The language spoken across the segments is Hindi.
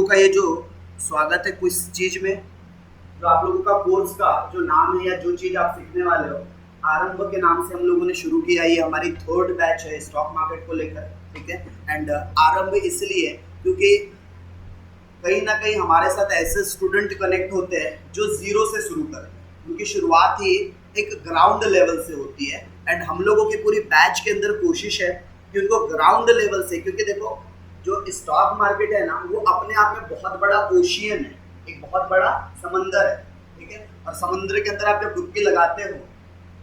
का ये जो स्वागत है कुछ चीज में, जो आप लोगों का कोर्स का जो नाम है या जो चीज आप सीखने वाले हो, आरंभ के नाम से हम लोगों ने शुरू किया। ये हमारी थर्ड बैच है स्टॉक मार्केट को लेकर, ठीक है। एंड आरंभ इसलिए क्योंकि कहीं ना कहीं हमारे साथ ऐसे स्टूडेंट कनेक्ट होते हैं जो जीरो से शुरू करें, क्योंकि शुरुआत ही एक ग्राउंड लेवल से होती है। एंड हम लोगों की पूरी बैच के अंदर कोशिश है कि उनको ग्राउंड लेवल से, क्योंकि देखो जो स्टॉक मार्केट है ना वो अपने आप में बहुत बड़ा ओशियन है, एक बहुत बड़ा समंदर है, ठीक है। और समुद्र के अंदर आप जब डुबकी लगाते हो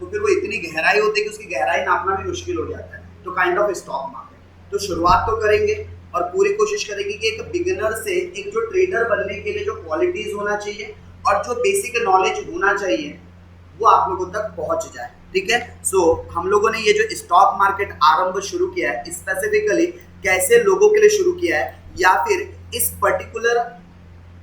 तो फिर वो इतनी गहराई होती है कि उसकी गहराई नापना भी मुश्किल हो जाता है। तो काइंड ऑफ स्टॉक मार्केट तो शुरुआत तो करेंगे और पूरी कोशिश करेंगे कि एक बिगिनर से एक जो ट्रेडर बनने के लिए जो क्वालिटीज होना चाहिए और जो बेसिक नॉलेज होना चाहिए वो आप लोगों तक पहुंच जाए, ठीक है। सो हम लोगों ने ये जो स्टॉक मार्केट आरंभ शुरू किया है स्पेसिफिकली कैसे लोगों के लिए शुरू किया है, या फिर इस पर्टिकुलर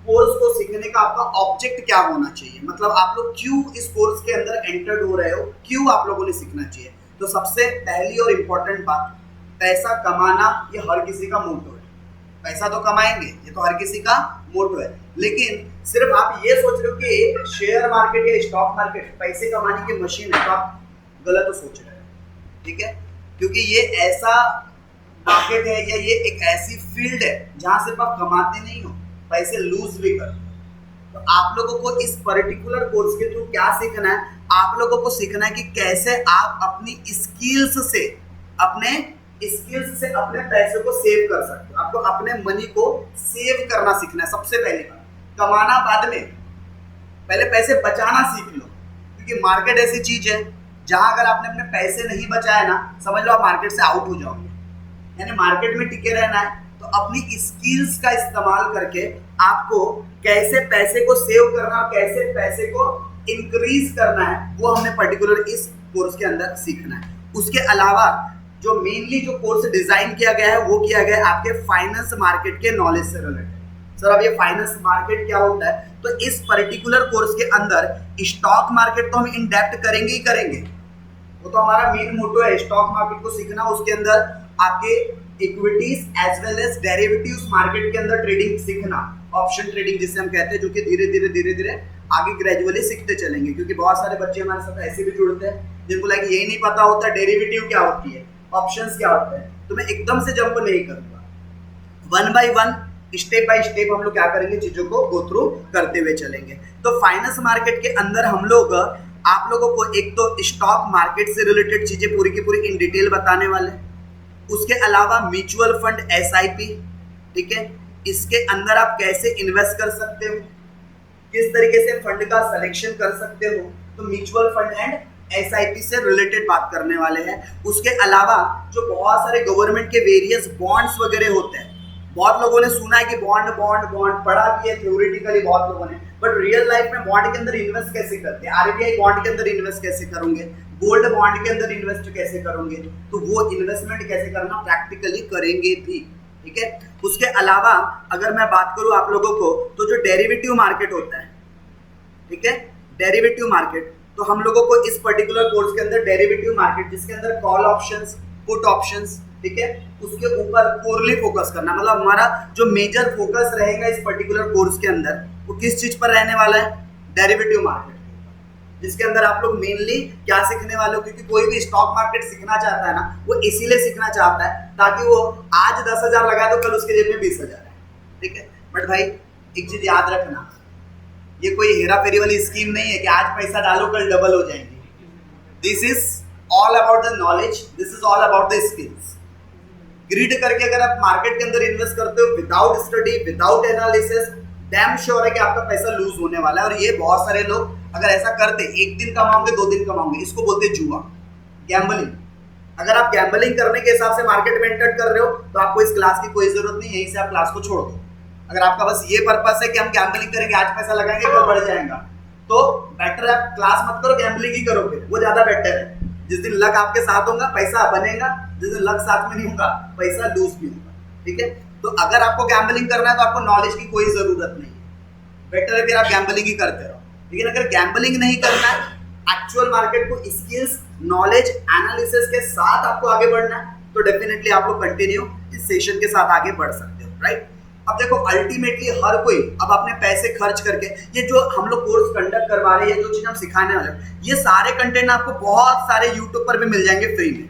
कोर्स को सीखने का आपका ऑब्जेक्ट क्या होना चाहिए, मतलब आप लोग क्यों इस कोर्स के अंदर एंटर्ड हो रहे हो, क्यों आप लोगों ने सीखना चाहिए। तो सबसे पहली और इम्पोर्टेंट बात, पैसा कमाना ये हर किसी का मोटो है। पैसा तो कमाएंगे, ये तो हर किसी का मोटो है, लेकिन सिर्फ आप ये सोच रहे हो कि शेयर मार्केट या स्टॉक मार्केट पैसे कमाने की मशीन है, तो आप गलत सोच रहे हो, ठीक है। क्योंकि ये ऐसा मार्केट है या ये एक ऐसी फील्ड है जहां सिर्फ आप कमाते नहीं हो, पैसे लूज भी करते हो। तो आप लोगों को इस पर्टिकुलर कोर्स के थ्रू क्या सीखना है, आप लोगों को सीखना है कि कैसे आप अपनी स्किल्स से अपने पैसे को सेव कर सकते हो। आपको अपने मनी को सेव करना सीखना है सबसे पहली बात, कमाना बाद में, पहले पैसे बचाना सीख लो। क्योंकि मार्केट ऐसी चीज है जहां अगर आपने अपने पैसे नहीं बचाए ना, समझ लो आप मार्केट से आउट हो जाओगे। यानी मार्केट में टिके रहना है तो अपनी स्किल्स का इस्तेमाल करके आपको कैसे पैसे को सेव करना, कैसे पैसे को इंक्रीज करना है, वो हमने पर्टिकुलर इस कोर्स के अंदर सीखना है। उसके अलावा जो मेनली जो कोर्स डिजाइन किया गया है वो किया गया है आपके फाइनेंस मार्केट के नॉलेज से रिलेटेड। सर अब ये फाइनेंस मार्केट क्या होता है, तो इस पर्टिकुलर कोर्स के अंदर स्टॉक मार्केट तो हम इन डेप्थ करेंगे ही करेंगे, वो तो हमारा मेन मोटो है स्टॉक मार्केट को सीखना। उसके अंदर आपके equities as well as derivatives market के अंदर ट्रेडिंग सीखना, ऑप्शन ट्रेडिंग जिसे हम कहते हैं, जो कि धीरे धीरे आगे ग्रेजुअली सीखते चलेंगे। क्योंकि बहुत सारे बच्चे हमारे साथ ऐसे भी जुड़ते हैं जिनको लाइक यही नहीं पता होता डेरिवेटिव क्या होती है, ऑप्शंस क्या होते हैं। तो मैं एकदम से जंप नहीं करूंगा, one by one step by step हम लोग क्या करेंगे, चीजों को गो थ्रू करते हुए चलेंगे। तो फाइनेंस मार्केट के अंदर हम लोग आप लोगों को एक तो स्टॉक मार्केट से रिलेटेड चीजें पूरी की पूरी इन डिटेल बताने वाले, उसके अलावा म्यूचुअल फंड एसआईपी, ठीक है, इसके अंदर आप कैसे इन्वेस्ट कर सकते हो, किस तरीके से फंड का सिलेक्शन कर सकते हो, तो म्यूचुअल फंड एंड एसआईपी से रिलेटेड बात करने वाले हैं। उसके अलावा जो बहुत सारे गवर्नमेंट के वेरियस बॉन्ड्स वगैरह होते हैं, बहुत लोगों ने सुना है कि बॉन्ड बॉन्ड बॉन्ड पढ़ा भी है थ्योरेटिकली बहुत लोगों ने, बट रियल लाइफ में बॉन्ड के अंदर इन्वेस्ट कैसे करते हैं, आरबीआई बॉन्ड के अंदर इन्वेस्ट कैसे करोगे, गोल्ड बॉन्ड के अंदर इन्वेस्ट कैसे करोगे, तो वो इन्वेस्टमेंट कैसे करना प्रैक्टिकली करेंगे भी, ठीक है। उसके अलावा अगर मैं बात करूं आप लोगों को, तो जो डेरिवेटिव मार्केट होता है, ठीक है, डेरिवेटिव मार्केट, तो हम लोगों को इस पर्टिकुलर कोर्स के अंदर डेरिवेटिव मार्केट जिसके अंदर कॉल ऑप्शंस, पुट ऑप्शंस, ठीक है, उसके ऊपर कोरली फोकस करना। मतलब हमारा जो मेजर फोकस रहेगा इस पर्टिकुलर कोर्स के अंदर वो किस चीज पर रहने वाला है, डेरिवेटिव मार्केट, जिसके अंदर आप लोग मेनली क्या सीखने वाले हो। क्योंकि कोई भी स्टॉक मार्केट सीखना चाहता है ना, वो इसीलिए सीखना चाहता है ताकि वो आज 10,000 लगाए तो कल उसके जेब में 20,000 है, ठीक है। बट भाई एक चीज याद रखना, ये कोई हेरा फेरी वाली स्कीम नहीं है कि आज पैसा डालो कल डबल हो जाएंगे। This is all about the knowledge, this is all about the skills. Greed करके अगर आप मार्केट के अंदर इन्वेस्ट करते हो without study, without analysis, damn sure है कि आपका पैसा लूज होने वाला है। और ये बहुत सारे लोग अगर ऐसा करते, एक दिन कमाओगे 2 दिन कमाओगे, इसको बोलते जुआ, गैम्बलिंग। अगर आप गैम्बलिंग करने के हिसाब से मार्केट में एंटर कर रहे हो तो आपको इस क्लास की कोई जरूरत नहीं, यहीं से आप क्लास को छोड़ दो। अगर आपका बस ये पर्पस है कि हम गैम्बलिंग करेंगे, आज पैसा लगाएंगे कल बढ़ जाएगा, तो बेटर है आप क्लास मत करो, गैम्बलिंग ही करो, फिर वो ज्यादा बेटर है। जिस दिन लक आपके साथ होगा पैसा बनेगा, जिस दिन लक साथ में नहीं होगा पैसा लूज भी होगा, ठीक है। तो अगर आपको गैम्बलिंग करना है तो आपको नॉलेज की कोई जरूरत नहीं है, बेटर है फिर आप गैम्बलिंग ही करते रहो। लेकिन अगर गैम्बलिंग नहीं करना है, एक्चुअल मार्केट को स्किल्स, नॉलेज, एनालिसिस के साथ आपको आगे बढ़ना है, तो डेफिनेटली आप लोग कंटिन्यू इस सेशन के साथ आगे बढ़ सकते हो, राइट। अब देखो अल्टीमेटली हर कोई अब अपने पैसे खर्च करके ये जो हम लोग कोर्स कंडक्ट करवा रहे हैं, जो चीज हम सिखाने वाले हैं, ये सारे कंटेंट आपको बहुत सारे यूट्यूब पर भी मिल जाएंगे फ्री में,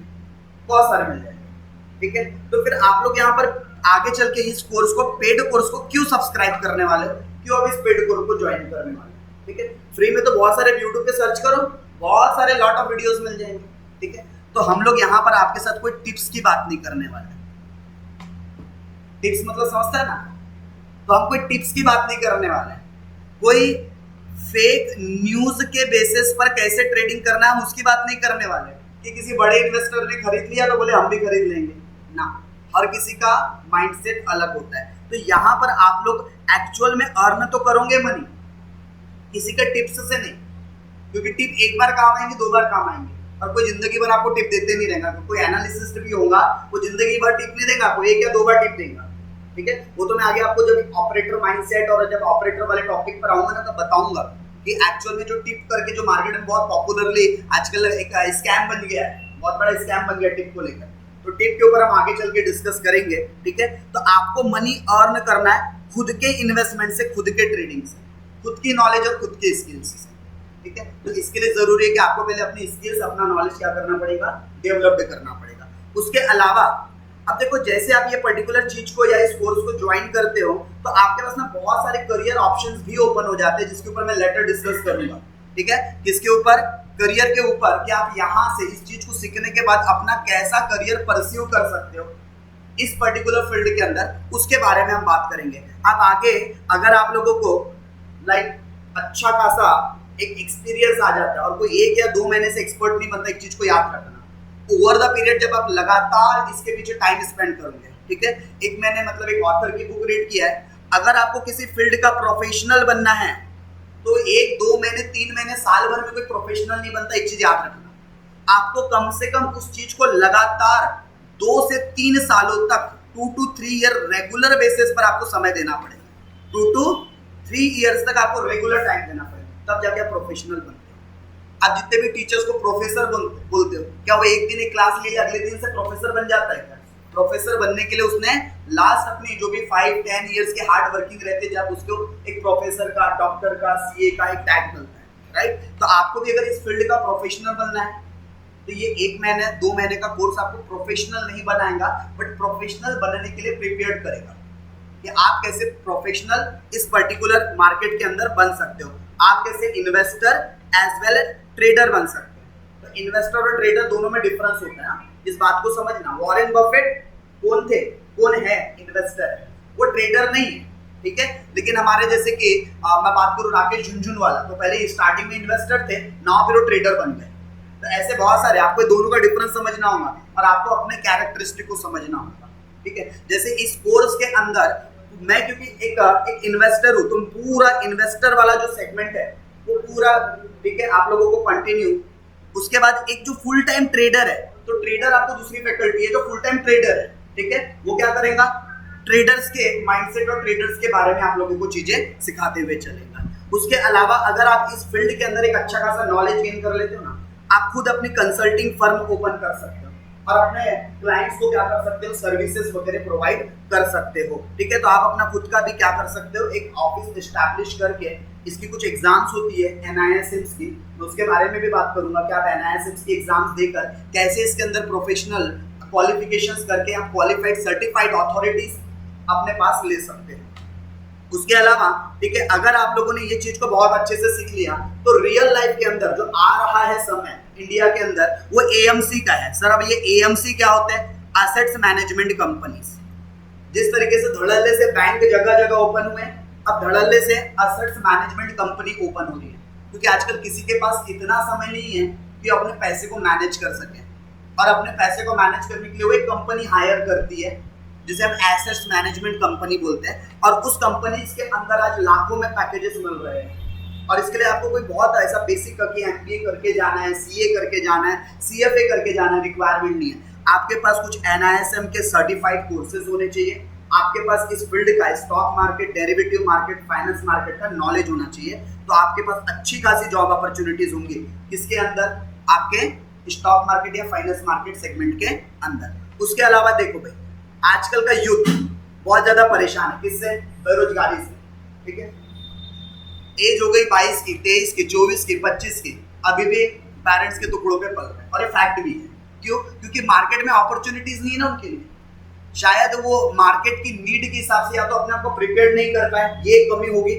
बहुत सारे मिल जाएंगे, ठीक है। तो फिर आप लोग यहाँ पर आगे चल के इस कोर्स को, पेड कोर्स को क्यों सब्सक्राइब करने वाले हो, क्यों अब इस पेड कोर्स को ज्वाइन करने वाले, ठीक है। फ्री में तो बहुत सारे यूट्यूब पे सर्च करो, बहुत सारे लॉट ऑफ वीडियोस मिल जाएंगे, ठीक है। तो हम लोग यहाँ पर आपके साथ कोई टिप्स की बात नहीं करने वाले, टिप्स मतलब समझता है ना, तो हम कोई टिप्स की बात नहीं करने वाले, कोई फेक न्यूज के बेसिस पर कैसे ट्रेडिंग करना है उसकी बात नहीं करने वाले कि किसी बड़े इन्वेस्टर ने खरीद लिया तो बोले हम भी खरीद लेंगे ना। हर किसी का माइंडसेट अलग होता है। तो यहाँ पर आप लोग एक्चुअल में अर्न तो करोगे मनी, किसी के टिप्स से नहीं, क्योंकि टिप एक बार काम आएंगे, दो बार काम आएंगे, और कोई जिंदगी भर आपको टिप देते नहीं रहेगा। कोई एनालिसिस्ट भी होगा वो जिंदगी भर टिप नहीं देगा, आपको एक या दो बार टिप देगा, ठीक है। वो तो मैं आगे आपको जब ऑपरेटर माइंडसेट और जब ऑपरेटर वाले टॉपिक पर आऊंगा ना, तब बताऊंगा कि एक्चुअल में जो टिप करके जो मार्केट में बहुत पॉपुलरली आजकल एक स्कैम बन गया है, बहुत बड़ा स्कैम बन गया टिप को लेकर, तो टिप के ऊपर हम आगे चल के डिस्कस करेंगे, ठीक है। तो आपको मनी अर्न करना है खुद के इन्वेस्टमेंट से, खुद के ट्रेडिंग से, खुद की नॉलेज और खुद के स्किल्स से, ठीक है। तो इसके लिए जरूरी है कि आपको पहले अपनी स्किल्स, अपना नॉलेज क्या करना पड़ेगा, डेवलप करना पड़ेगा। उसके अलावा अब देखो, जैसे आप ये पर्टिकुलर चीज को या इस कोर्स को ज्वाइन करते हो तो आपके पास ना बहुत सारे करियर ऑप्शंस भी ओपन हो जाते हैं, जिसके ऊपर मैं लेटर डिस्कस करूंगा, ठीक है। किसके ऊपर? करियर के ऊपर, कि आप यहाँ से इस चीज को सीखने के बाद अपना कैसा करियर परस्यू कर सकते हो इस पर्टिकुलर फील्ड के अंदर, उसके बारे में हम बात करेंगे। आप आगे अगर आप लोगों को अच्छा खासा एक एक्सपीरियंस आ जाता है और कोई 1 या 2 महीने से एक्सपर्ट नहीं बनता, एक चीज को याद रखना, ओवर द पीरियड जब आप लगातार इसके पीछे टाइम स्पेंड करोगे, ठीक है। एक मैंने मतलब एक ऑथर की बुक रीड किया है, अगर आपको किसी फील्ड का प्रोफेशनल बनना है तो 1, 2 महीने, 3 महीने, साल भर में कोई प्रोफेशनल नहीं बनता। एक चीज याद रखना, आपको कम से कम उस चीज को लगातार 2 से 3 सालों तक, 2 to 3 ईयर रेगुलर बेसिस पर आपको समय देना पड़ेगा। 2 to 3 ईयर्स तक आपको रेगुलर टाइम देना पड़ेगा, तब जाके आप प्रोफेशनल बनते हो। आप जितने भी टीचर्स को प्रोफेसर बोलते हो, क्या वो एक दिन एक क्लास ले अगले दिन से प्रोफेसर बन जाता है क्या? प्रोफेसर बनने के लिए उसने लास्ट अपनी जो भी 5-10 इयर्स के हार्ड वर्किंग रहते हैं, जब उसको एक प्रोफेसर का, डॉक्टर का, सीए का एक टैग मिलता है, राइट। तो आपको भी अगर इस फील्ड का प्रोफेशनल बनना है तो ये 1 महीने 2 महीने का कोर्स आपको प्रोफेशनल नहीं बनाएगा, बट प्रोफेशनल बनने के लिए प्रिपेयर करेगा कि आप कैसे प्रोफेशनल इस पर्टिकुलर मार्केट के अंदर बन सकते हो, आप कैसे investor as well as trader बन सकते हो। तो इन्वेस्टर और ट्रेडर दोनों में डिफरेंस होता है, इस बात को समझना। वॉरेन बफेट कौन थे, कौन है? इन्वेस्टर है, वो ट्रेडर नहीं है, ठीक है। लेकिन हमारे जैसे कि मैं बात करूं राकेश झुनझुनवाला, तो पहले स्टार्टिंग में इन्वेस्टर थे, नाउ फिर वो ट्रेडर बन गए। तो ऐसे बहुत सारे, आपको दोनों का डिफरेंस समझना होगा और आपको अपने कैरेक्टरिस्टिक को समझना होगा, ठीक है। जैसे इस कोर्स के अंदर मैं, क्योंकि एक इन्वेस्टर हूं, तुम पूरा इन्वेस्टर वाला जो सेगमेंट है वो पूरा, ठीक है, आप लोगों को कंटिन्यू। उसके बाद एक जो फुल टाइम ट्रेडर है, तो ट्रेडर आपको दूसरी फैकल्टी है जो फुल टाइम ट्रेडर है, ठीक है, वो क्या करेगा? ट्रेडर्स के माइंडसेट और ट्रेडर्स के बारे में आप लोगों को चीजें सिखाते हुए चलेगा। उसके अलावा अगर आप इस फील्ड के अंदर एक अच्छा खासा नॉलेज गेन कर लेते हो ना, आप खुद अपनी कंसल्टिंग फर्म ओपन कर सकते हो और अपने क्लाइंट्स को क्या कर सकते हो, सर्विसेज वगैरह प्रोवाइड कर सकते हो, ठीक है। तो आप अपना खुद का भी क्या कर सकते हो, एक ऑफिस एस्टैब्लिश करके, इसकी कुछ एग्जाम्स होती है NISMs की, तो उसके बारे में भी बात करूंगा कि आप NISMs की एग्जाम्स देकर कैसे इसके अंदर प्रोफेशनल क्वालिफिकेशंस करके आप क्वालिफाइड सर्टिफाइड अथॉरिटीज अपने पास ले सकते हैं। उसके अलावा, ठीक है, अगर आप लोगों ने ये चीज को बहुत अच्छे से सीख लिया तो रियल लाइफ के अंदर जो आ रहा है समय इंडिया के अंदर, वो AMC का है। सर अब ये AMC क्या होता है? Assets management companies. जिस तरीके से धड़ल्ले से बैंक जगह जगह ओपन हुए, अब धड़ल्ले से एसेट्स मैनेजमेंट कंपनी ओपन हो रही है, क्योंकि आजकल किसी के पास इतना समय नहीं है कि अपने पैसे को मैनेज कर सके, और अपने पैसे को मैनेज करने के लिए वो एक कंपनी हायर करती है जिसे हम एसेट्स मैनेजमेंट कंपनी बोलते हैं, और उस कंपनी के अंदर आज लाखों में पैकेजेस मिल रहे हैं। और इसके लिए आपको कोई बहुत ऐसा बेसिक करके MBA करके जाना है, CA करके जाना है, CFA करके जाना है, रिक्वायरमेंट नहीं है। आपके पास कुछ NISM के सर्टिफाइड कोर्सेज होने चाहिए, आपके पास इस फील्ड का, stock market, derivative market, finance market का नॉलेज होना चाहिए, तो आपके पास अच्छी खासी जॉब अपॉर्चुनिटीज होंगी। किसके अंदर? आपके स्टॉक मार्केट या फाइनेंस मार्केट सेगमेंट के अंदर। उसके अलावा देखो भाई, आजकल का यूथ बहुत ज्यादा परेशान है, किससे? बेरोजगारी से। ठीक है, एज हो गई 22 की, 23 की, 24 की, 25 की, अभी भी पेरेंट्स के टुकड़ों पे पल रहे हैं। और ये फैक्ट भी है। क्यों? क्योंकि मार्केट में अपॉर्चुनिटीज नहीं है ना उनके लिए। शायद वो मार्केट की नीड के हिसाब से या तो अपने आप को प्रिपेयर नहीं कर पाए, ये कमी होगी,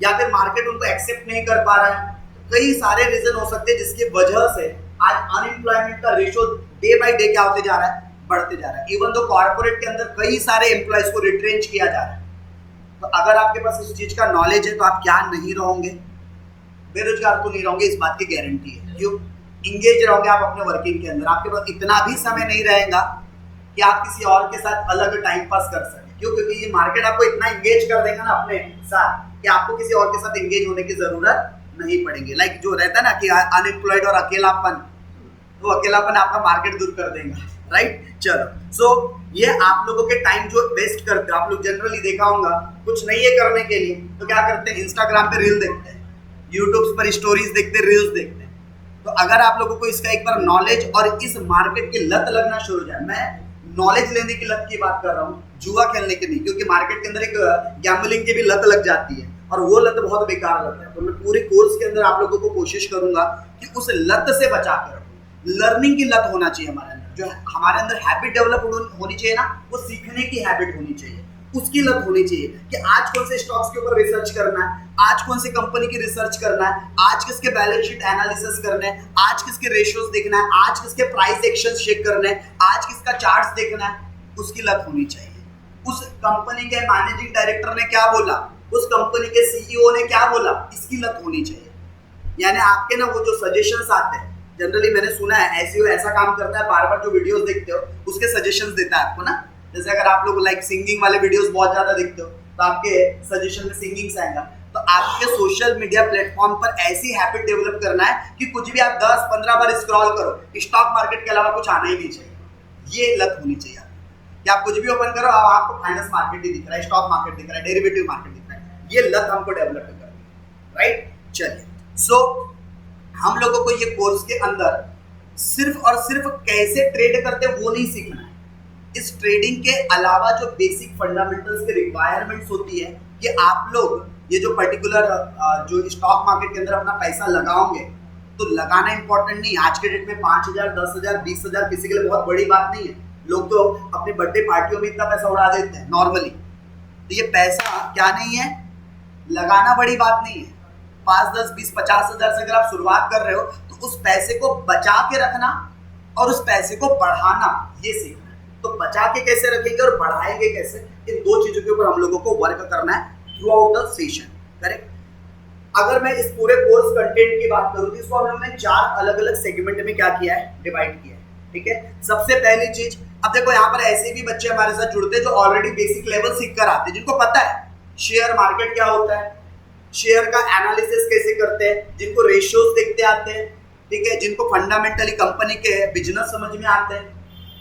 या फिर मार्केट उनको एक्सेप्ट नहीं कर पा रहा है। कई सारे रीजन हो सकते हैं जिसकी वजह से आज अनएम्प्लॉयमेंट का रेशियो डे बाय डे क्या होते जा रहा है? बढ़ते जा रहा है। इवन तो कॉर्पोरेट के अंदर कई सारे एम्प्लॉयज को रिट्रेंच किया जा रहा है। तो अगर आपके पास इस चीज का नॉलेज है तो आप क्या नहीं रहोगे? बेरोजगार तो नहीं रहोगे, इस बात की गारंटी है। क्यों? इंगेज रहोगे आप अपने वर्किंग के अंदर। आपके पास इतना भी समय नहीं रहेगा कि आप किसी और के साथ अलग टाइम पास कर सकें। क्यों? क्योंकि ये मार्केट आपको इतना इंगेज कर देगा ना अपने साथ कि आपको किसी और के साथ इंगेज होने की जरूरत नहीं पड़ेगी। लाइक जो रहता है ना कि अनएम्प्लॉयड और अकेलापन, तो अकेलापन आपका मार्केट दूर कर देगा। राइट? चलो, सो ये आप लोगों के टाइम जो वेस्ट करते हो, आप लोग जनरली देखा होगा कुछ नहीं है करने के लिए तो क्या करते हैं? इंस्टाग्राम पे रील देखते हैं, यूट्यूब पर स्टोरीज देखते हैं, रील्स देखते हैं। तो अगर आप लोगों को इसका एक बार नॉलेज और इस मार्केट की लत लगना शुरू हो जाए, मैं नॉलेज लेने की लत की बात कर रहा हूँ, जुआ खेलने की नहीं, क्योंकि मार्केट के अंदर एक गैम्बलिंग की भी लत लग जाती है और वो लत बहुत बेकार लत है। तो मैं पूरे कोर्स के अंदर आप लोगों को कोशिश करूंगा कि उस लत से बचा कर रखूं। लर्निंग की लत होना चाहिए हमारे अंदर, जो हमारे अंदर हैबिट डेवलप होनी चाहिए ना, वो सीखने की हैबिट होनी चाहिए, उसकी लत होनी चाहिए कि आज कौन से स्टॉक्स के ऊपर रिसर्च करना है, आज कौन सी कंपनी की रिसर्च करना है, आज किसके बैलेंस शीट एनालिसिस करना है, आज किसके रेशियोज देखना है, आज किसके प्राइस एक्शन चेक करना है, आज किसका चार्ट्स देखना है, उसकी लत होनी चाहिए। उस कंपनी के मैनेजिंग डायरेक्टर ने क्या बोला, उस कंपनी के सीईओ ने क्या बोला, इसकी लत होनी चाहिए। यानी आपके ना वो जो सजेशंस आते हैं, जनरली मैंने सुना है एसईओ ऐसा काम करता है, बार बार जो वीडियोस देखते हो उसके सजेशंस देता है आपको ना। जैसे अगर आप लोग लाइक सिंगिंग वाले वीडियोस बहुत ज्यादा देखते हो तो आपके सजेशन में सिंगिंग आएगा। तो आपके सोशल मीडिया प्लेटफॉर्म पर ऐसी हैबिट डेवलप करना है कि कुछ भी आप 10-15 बार स्क्रॉल करो, स्टॉक मार्केट के अलावा कुछ आना ही नहीं चाहिए। ये लत होनी चाहिए कि आप कुछ भी ओपन करो, अब आपको फाइनेंस मार्केट ही दिख रहा है, स्टॉक मार्केट दिख रहा है, डेरिवेटिव मार्केट दिख रहा है। ये लत हमको डेवलप करनी है। राइट? चलिए, सो हम लोगों को ये कोर्स के अंदर सिर्फ और सिर्फ कैसे ट्रेड करते हैं वो नहीं सीखना है। इस ट्रेडिंग के अलावा जो बेसिक फंडामेंटल्स के रिक्वायरमेंट्स होती है कि आप लोग ये जो पर्टिकुलर जो स्टॉक मार्केट के अंदर अपना पैसा लगाओगे, तो लगाना इंपॉर्टेंट नहीं। आज के डेट में 5,000, 10,000, 20,000 किसी के लिए बहुत बड़ी बात नहीं है। लोग तो अपनी बर्थडे पार्टियों में इतना पैसा उड़ा देते हैं नॉर्मली। तो ये पैसा क्या नहीं है, लगाना बड़ी बात नहीं है। 5, 10, 20, 50,000 से अगर आप शुरुआत कर रहे हो तो उस पैसे को बचा के रखना और उस पैसे को बढ़ाना, ये सीखना है। तो बचा के कैसे रखेंगे और बढ़ाएंगे कैसे, इन दो चीजों के ऊपर हम लोगों को वर्क करना है through out the session. Correct? अगर मैं इस पूरे कोर्स कंटेंट की बात करूं तो इसको हम लोगों ने 4 अलग अलग सेगमेंट में क्या किया है, डिवाइड किया है। ठीक है? सबसे पहली चीज, अब देखो यहाँ पर ऐसे भी बच्चे हमारे साथ जुड़ते हैं जो ऑलरेडी बेसिक लेवल सीख कर आते हैं, जिनको पता है शेयर मार्केट क्या होता है, शेयर का एनालिसिस कैसे करते हैं, जिनको रेशियोज देखते आते हैं। ठीक है? जिनको फंडामेंटली कंपनी के बिजनेस समझ में आते हैं,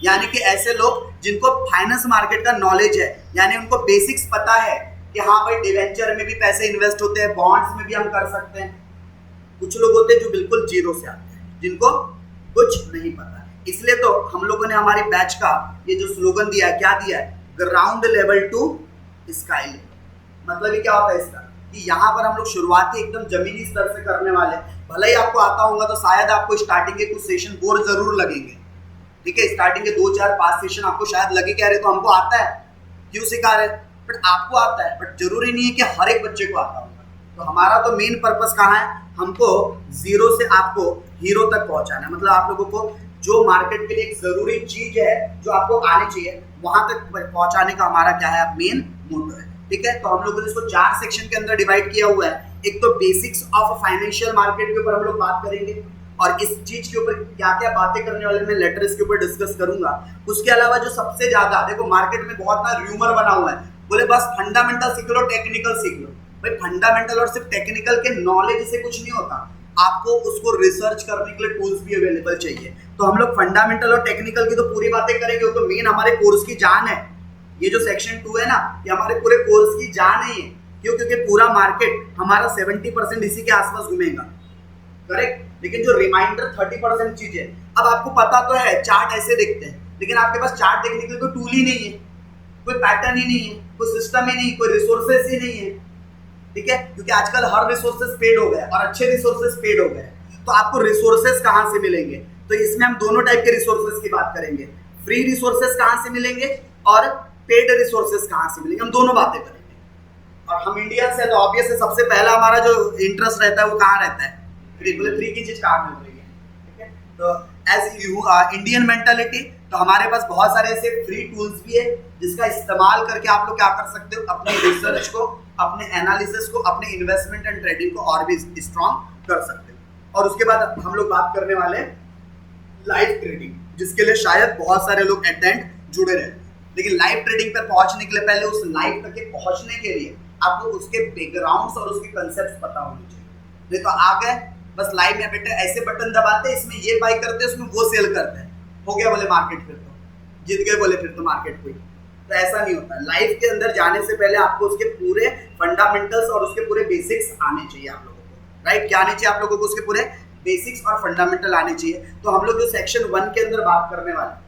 यानी कि ऐसे लोग जिनको फाइनेंस मार्केट का नॉलेज है, यानी उनको बेसिक्स पता है कि हाँ भाई डिवेंचर में भी पैसे इन्वेस्ट होते हैं, बॉन्ड्स में भी हम कर सकते हैं। कुछ लोग होते हैं जो बिल्कुल जीरो से आते हैं, जिनको कुछ नहीं पता। इसलिए तो हम लोगों ने हमारी बैच का ये जो स्लोगन दिया है, क्या दिया है, ground level to sky level. मतलब ये क्या होता है इसका, कि यहाँ पर हम लोग शुरुआती एकदम जमीनी स्तर से करने वाले। भले ही आपको आता होगा तो शायद आपको स्टार्टिंग के कुछ सेशन बोर जरूर लगेंगे। ठीक है? स्टार्टिंग के 2, 4, 5 सेशन आपको शायद लगे क्या रहे तो हमको आता है, क्यों सिखा रहे, बट आपको आता है, बट जरूरी नहीं है कि हर एक बच्चे को आता होगा। तो हमारा तो मेन पर्पस कहाँ है, हमको जीरो से आपको हीरो तक पहुंचाना है। मतलब आप लोगों को जो मार्केट के लिए एक जरूरी चीज है जो आपको आनी चाहिए, वहां तक पहुंचाने का हमारा क्या है, मेन मोटो है। ठीक है? तो हम लोगों ने इसको 4 सेक्शन के अंदर डिवाइड किया हुआ है। एक तो बेसिक्स ऑफ फाइनेंशियल मार्केट के ऊपर हम लोग बात करेंगे, और इस चीज के ऊपर क्या क्या बातें करने वाले मैं लेटर इसके ऊपर डिस्कस करूंगा। उसके अलावा जो सबसे ज्यादा देखो मार्केट में बहुत ना र्यूमर बना हुआ है, बोले बस फंडामेंटल सीख लो, टेक्निकल सीख लो। भाई फंडामेंटल और सिर्फ टेक्निकल के नॉलेज से कुछ नहीं होता, आपको उसको रिसर्च करने के लिए टूल्स भी अवेलेबल चाहिए। तो हम लोग फंडामेंटल और टेक्निकल की तो पूरी बातें करेंगे, वो तो मेन हमारे कोर्स की जान है। ये जो सेक्शन 2 है ना, ये हमारे पूरे कोर्स की जान है। क्यों? क्योंकि पूरा मार्केट हमारा 70% इसी के आसपास घूमेगा। करेक्ट? लेकिन जो रिमाइंडर 30% चीज है, अब आपको पता तो है चार्ट ऐसे देखते हैं, लेकिन आपके पास चार्ट देखने के लिए कोई टूल ही नहीं है। कोई पैटर्न ही नहीं है, कोई सिस्टम ही नहीं, कोई रिसोर्सेस ही नहीं है, ठीक है, क्योंकि आजकल हर रिसोर्सेस पेड हो गए और अच्छे रिसोर्सेस पेड हो गए। तो आपको रिसोर्सेस कहां से मिलेंगे? तो इसमें हम दोनों टाइप के रिसोर्सेस की बात करेंगे। फ्री रिसोर्सेस कहां से मिलेंगे और पेड रिसोर्सेस कहां से मिलेंगे, हम दोनों बातें करेंगे। और हम इंडियन से तो ऑब्वियस है, सबसे पहला हमारा जो इंटरेस्ट रहता है वो कहाँ रहता है? फ्री। बोले फ्री की चीज कहाँ मिल रही है, ठीक है। तो एज इंडियन मेंटालिटी, तो हमारे पास बहुत सारे ऐसे फ्री टूल्स भी है जिसका इस्तेमाल करके आप लोग क्या कर सकते हो, अपने रिसर्च को, अपने एनालिसिस को, अपने इन्वेस्टमेंट एंड ट्रेडिंग को और भी स्ट्रॉन्ग कर सकते हो। और उसके बाद हम लोग बात करने वाले लाइव ट्रेडिंग, जिसके लिए शायद बहुत सारे लोग एट द एंड जुड़े रहते हैं। लेकिन लाइव ट्रेडिंग पर पहुंचने के लिए पहले उस लाइव तक के पहुंचने के लिए आपको उसके बैकग्राउंड्स और उसके कंसेप्ट पता होने चाहिए। नहीं तो आ गए बस लाइव में बेटे ऐसे बटन दबाते, इसमें ये बाई करते, उसमें वो सेल करते हैं, हो गया बोले मार्केट, फिर तो जीत गए बोले, फिर तो मार्केट हुई। तो ऐसा नहीं होता। लाइव के अंदर जाने से पहले आपको उसके पूरे फंडामेंटल्स और उसके पूरे बेसिक्स आने चाहिए आप लोगों को, राइट। क्या आने चाहिए आप लोगों को? उसके पूरे बेसिक्स और फंडामेंटल आने चाहिए। तो हम लोग जो सेक्शन 1 के अंदर बात करने वाले,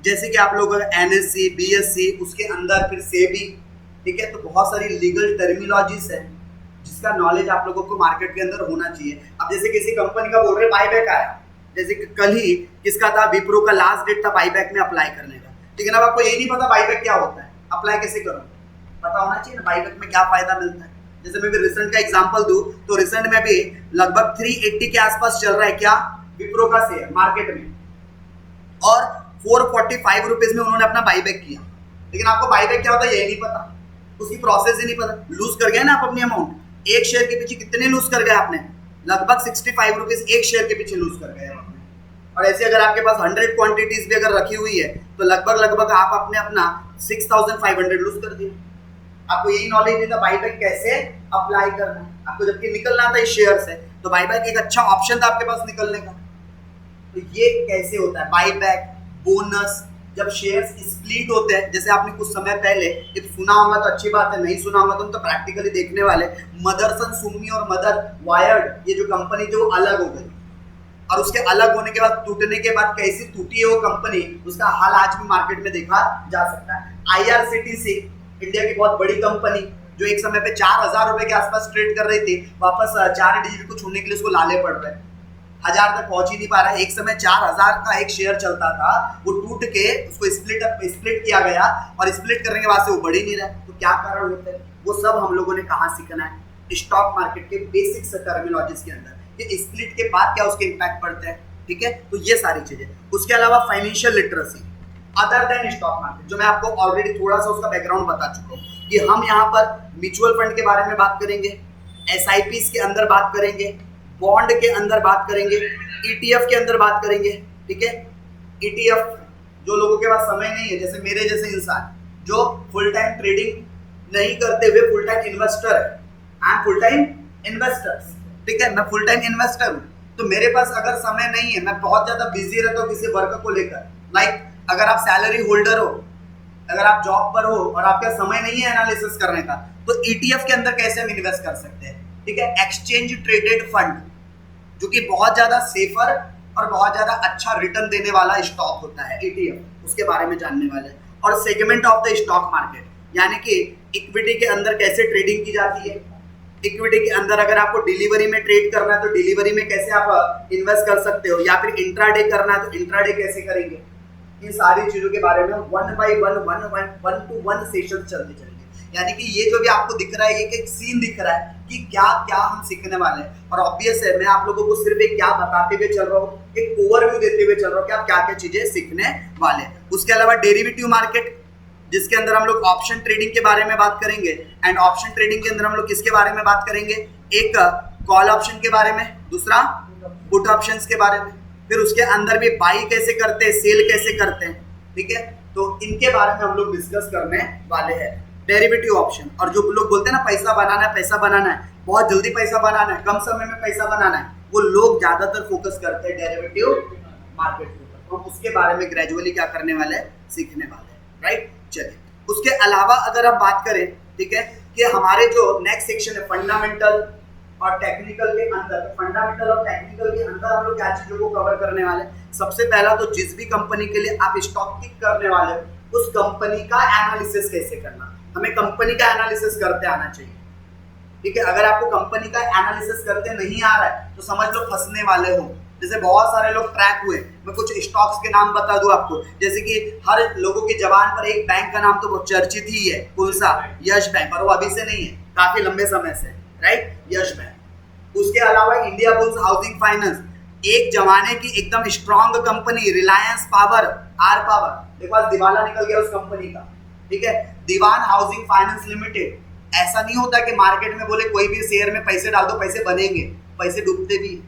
जैसे कि आप लोग NSE, BSE, उसके अंदर फिर सेबी, ठीक है, तो बहुत सारी लीगल टर्मिनोलॉजीज है जिसका नॉलेज आप लोगों को मार्केट के अंदर होना चाहिए। अब जैसे किसी कंपनी का बोल रहे बाईबैक आया, जैसे कि कल ही किसका था, विप्रो का लास्ट डेट था बाईबैक में अप्लाई करने का, लेकिन अब आपको ये नहीं पता बाईबैक क्या होता है, अप्लाई कैसे करो, पता होना चाहिए ना बाईबैक में क्या फायदा मिलता है। जैसे मैं भी रिसेंट का एग्जांपल दूं तो रिसेंट में भी लगभग 380 के आसपास चल रहा है क्या, विप्रो का शेयर मार्केट में, और 445 रुपीज में उन्होंने अपना बाईबैक किया। लेकिन आपको बाईबैक क्या होता है ये नहीं पता, उसकी प्रोसेस ही नहीं पता। लूज कर गए ना आप अपनी अमाउंट, एक शेयर के पीछे कितने लूज कर गए आपने? लगभग 65 रुपीज एक शेयर के पीछे लूज कर गए आपने। और ऐसे अगर आपके पास 100 क्वांटिटीज भी अगर रखी हुई है तो लगभग आप अपने अपना 6500 लूज कर दिए। आपको यही नॉलेज नहीं था बाईबैक कैसे अप्लाई करना है। आपको जबकि निकलना था इस शेयर से, तो बाईबैक एक अच्छा ऑप्शन था आपके पास निकलने का। तो ये कैसे होता है बाईबैक, बोनस, जब शेयर्स स्प्लिट होते हैं, जैसे आपने कुछ समय पहले एक सुना होगा तो अच्छी बात है, नहीं सुना होगा तो प्रैक्टिकली देखने वाले, मदरसन सुमी और मदर वायर्ड, ये जो कंपनी थी वो अलग हो गई, और उसके अलग होने के बाद, टूटने के बाद कैसी टूटी है वो कंपनी, उसका हाल आज भी मार्केट में देखा जा सकता है। IRCTC, इंडिया की बहुत बड़ी कंपनी, जो एक समय पे 4000 रुपए के आसपास ट्रेड कर रही थी, वापस 4 डिजिट को छूने के लिए उसको लाले पड़ रहे हैं, 1000 तक पहुंच ही नहीं पा रहा है। एक समय 4000 का एक शेयर चलता था, वो टूट के उसको स्प्लिट किया गया, और स्प्लिट करने के बाद से वो बढ़ ही नहीं रहा। तो क्या कारण होते हैं, वो सब हम लोगों ने कहाँ सीखना है, स्टॉक मार्केट के बेसिक्स टर्मिनोलॉजीज के अंदर, कि स्प्लिट के बाद क्या उसके इम्पैक्ट पड़ते हैं, ठीक है। तो ये सारी चीजें, उसके अलावा financial literacy other than stock market, जो मैं आपको ऑलरेडी थोड़ा सा उसका बैकग्राउंड बता चुका हूँ, कि हम यहाँ पर म्यूचुअल फंड के बारे में बात करेंगे, SIPs के अंदर बात करेंगे, बॉन्ड के अंदर बात करेंगे, ETF के अंदर बात करेंगे, ठीक है। ETF जो लोगों के पास समय नहीं है, जैसे मेरे जैसे इंसान जो फुल टाइम ट्रेडिंग नहीं करते हुए फुल टाइम इन्वेस्टर है, I am full time investor, ठीक है, मैं फुल टाइम इन्वेस्टर हूँ। तो मेरे पास अगर समय नहीं है, मैं बहुत ज्यादा बिजी रहता हूँ किसी वर्क को लेकर, लाइक अगर आप सैलरी होल्डर हो, अगर आप जॉब पर हो और आपका समय नहीं है एनालिसिस करने का, तो ETF के अंदर कैसे हम इन्वेस्ट कर सकते हैं, ठीक है। एक्सचेंज ट्रेडेड फंड, जो कि बहुत ज्यादा सेफर और बहुत ज्यादा अच्छा रिटर्न देने वाला स्टॉक होता है ETF, उसके बारे में जानने वाले। और segment of the stock market, यानी कि इक्विटी के अंदर कैसे ट्रेडिंग की जाती है, इक्विटी के अंदर अगर आपको डिलीवरी में ट्रेड करना है तो डिलीवरी में कैसे आप इन्वेस्ट कर सकते हो, या फिर इंट्राडे करना है तो इंट्राडे कैसे करेंगे, इन सारी चीजों के बारे में 1 by 1 सेशन चलते चलेंगे। यानी कि ये जो भी आपको दिख रहा है, एक सीन दिख रहा है कि क्या क्या हम सीखने वाले हैं। और ऑब्वियस है, मैं आप लोगों को सिर्फ एक क्या बताते हुए चल रहा हूँ, एक ओवरव्यू देते हुए चल रहा हूँ कि आप क्या क्या चीजें सीखने वाले हैं। उसके अलावा डेरिवेटिव मार्केट, जिसके अंदर हम लोग ऑप्शन ट्रेडिंग के बारे में बात करेंगे, एंड ऑप्शन ट्रेडिंग के अंदर हम लोग किसके बारे में बात करेंगे, एक कॉल ऑप्शन के बारे में, दूसरा पुट ऑप्शंस के बारे में, फिर उसके अंदर भी बाई कैसे करते हैं, सेल कैसे करते हैं, ठीक है। तो इनके बारे में हम लोग डिस्कस करने वाले हैं। डेरिवेटिव ऑप्शन, और जो लोग बोलते हैं ना पैसा बनाना है, पैसा बनाना है, बहुत जल्दी पैसा बनाना है, कम समय में पैसा बनाना है, वो लोग ज्यादातर फोकस करते हैं डेरिवेटिव मार्केट के ऊपर। तो हम उसके बारे में ग्रेजुअली क्या करने वाले हैं, सीखने वाले हैं, राइट। चलिए, उसके अलावा अगर हम बात करें, ठीक है, कि हमारे जो नेक्स्ट सेक्शन है फंडामेंटल और टेक्निकल के अंदर, फंडामेंटल और टेक्निकल के अंदर हम लोग क्या चीजों को कवर करने वाले हैं। सबसे पहला तो जिस भी कंपनी के लिए आप स्टॉक पिक करने वाले हो, उस कंपनी का एनालिसिस कैसे करना, हमें कंपनी का एनालिसिस करते आना चाहिए। ठीक है, अगर आपको कंपनी का एनालिसिस करते नहीं आ रहा है तो समझ लो फंसने वाले हो। जैसे बहुत सारे लोग ट्रैक हुए, मैं कुछ स्टॉक्स के नाम बता दूं आपको, जैसे कि हर लोगों की जबान पर एक बैंक का नाम तो बहुत चर्चित ही है, कौन सा? यश बैंक, और वो अभी से नहीं है, काफी लंबे समय से, राइट, यश बैंक। उसके अलावा इंडिया बुल्स हाउसिंग फाइनेंस, एक जमाने की एकदम strong company, Reliance Power, R Power, देखो आज दिवाला निकल गया उस कंपनी का। ठीक है, दीवान हाउसिंग फाइनेंस लिमिटेड। ऐसा नहीं होता कि मार्केट में बोले कोई भी शेयर में पैसे डाल दो पैसे बनेंगे, पैसे डूबते भी है,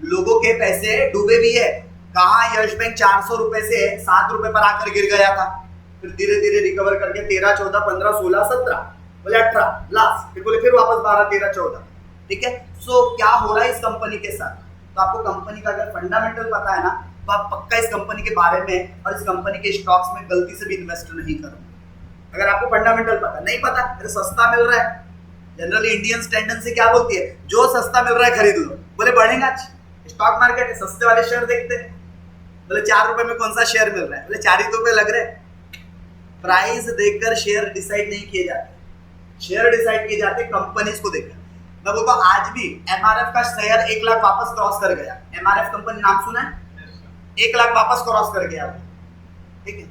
लोगों के पैसे डूबे भी है। कहा यश बैंक 400 रुपए से 7 रुपए पर आकर गिर गया था, फिर धीरे धीरे रिकवर करके 13, 14, 15, 16, 17, बोले 18 लास्ट, फिर बोले फिर वापस 12, 13, 14। ठीक है, सो क्या हो रहा है इस कंपनी के साथ? तो आपको कंपनी का अगर फंडामेंटल पता है ना, तो आप पक्का इस कंपनी के बारे में और इस कंपनी के स्टॉक्स में गलती से भी इन्वेस्ट नहीं करोगे। अगर आपको फंडामेंटल पता नहीं, पता अरे सस्ता मिल रहा है, जनरली इंडियंस टेंडेंसी क्या बोलती है, जो सस्ता मिल रहा है खरीद लो, बोले बढ़ेगा। स्टॉक मार्केट है, सस्ते वाले शेयर देखते हैं, बोले 4 रुपए में कौन सा शेयर मिल रहा है, बोले 4 ही रुपए लग रहे हैं। प्राइस देखकर शेयर डिसाइड नहीं किए जाते, शेयर डिसाइड किए जाते कंपनीज को देखकर। मैं बोलता हूँ आज भी एमआरएफ का शेयर 1 लाख वापस क्रॉस कर गया। एमआरएफ कंपनी नाम सुना है? 1 लाख वापस क्रॉस कर गया। ठीक है,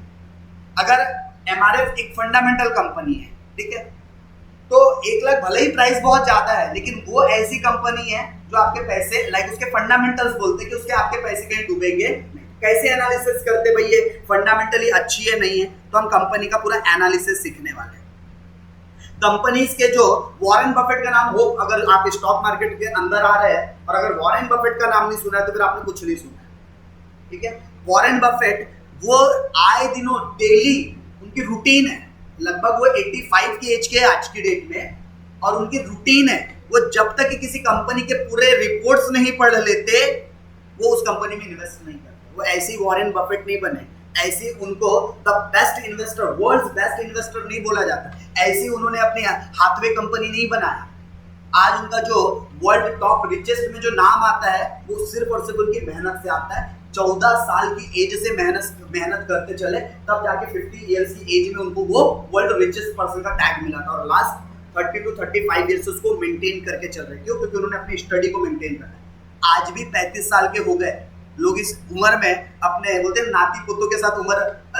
अगर एमआरएफ एक फंडामेंटल कंपनी है, ठीक है, तो 1 लाख भले ही प्राइस बहुत ज्यादा है, लेकिन वो ऐसी कंपनी है जो आपके पैसे, लाइक उसके फंडामेंटल्स बोलते हैं कि उसके आपके पैसे कहीं डूबेंगे नहीं। कैसे एनालिसिस करते भाई, ये फंडामेंटली अच्छी है नहीं है, तो हम कंपनी का पूरा एनालिसिस सीखने वाले हैं। कंपनीज के जो वॉरेन बफेट का नाम हो, अगर आप स्टॉक मार्केट के अंदर आ रहे हैं और अगर वॉरेन बफेट का नाम नहीं सुना है तो फिर आपने कुछ नहीं सुना है। ठीक है, वॉरेन बफेट वो आए दिनों डेली उनकी रूटीन है, लगभग वो 85 की एज के आज की डेट में, और उनकी रूटीन है वो जब तक कि किसी कंपनी के पूरे रिपोर्ट्स नहीं पढ़ लेते वो उस कंपनी में इन्वेस्ट नहीं करते। वो ऐसी वॉरेन बफेट नहीं बने, ऐसी उनको the best investor, world's best investor नहीं बोला जाता, ऐसी उन्होंने अपनी हाथवे कंपनी नहीं बनाया। आज उनका जो वर्ल्ड टॉप रिचेस्ट में जो नाम आता है वो सिर्फ और सिर्फ उनकी मेहनत से आता है। 14 साल की एज से मेहनत करते चले, तब जाके 50 इयर्स की एज में उनको वो वर्ल्ड रिचेस्ट पर्सन का टैग मिला था, और लास्ट 30 to 35 इयर्स उसको मेंटेन करके चल रहे। क्यों? क्योंकि उन्होंने अपनी स्टडी को मेंटेन करना है। आज भी 35 साल के हो गए लोग, इस उम्र में अपने बोलते हैं नाती पोतों के साथ उम्र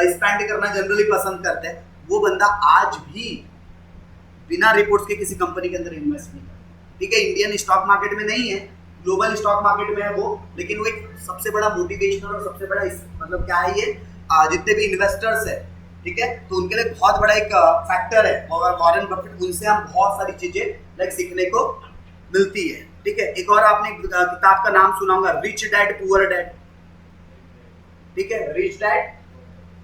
स्पेंड करना जनरली पसंद करते हैं। वो बंदा आज भी बिना रिपोर्ट्स के किसी कंपनी के अंदर इन्वेस्ट नहीं करता। ठीक है, इंडियन स्टॉक मार्केट में नहीं है, ग्लोबल स्टॉक मार्केट में है वो, लेकिन वो एक सबसे बड़ा मोटिवेशनल और सबसे बड़ा मतलब क्या है, ये जितने भी इन्वेस्टर्स है, ठीक है, तो उनके लिए बहुत बड़ा एक फैक्टर है। और वॉरेन बफेट, उनसे हम बहुत सारी चीजें लाइक सीखने को मिलती है। ठीक है, एक और आपने किताब का नाम सुना होगा, रिच डैड पुअर डैड। ठीक है, रिच डैड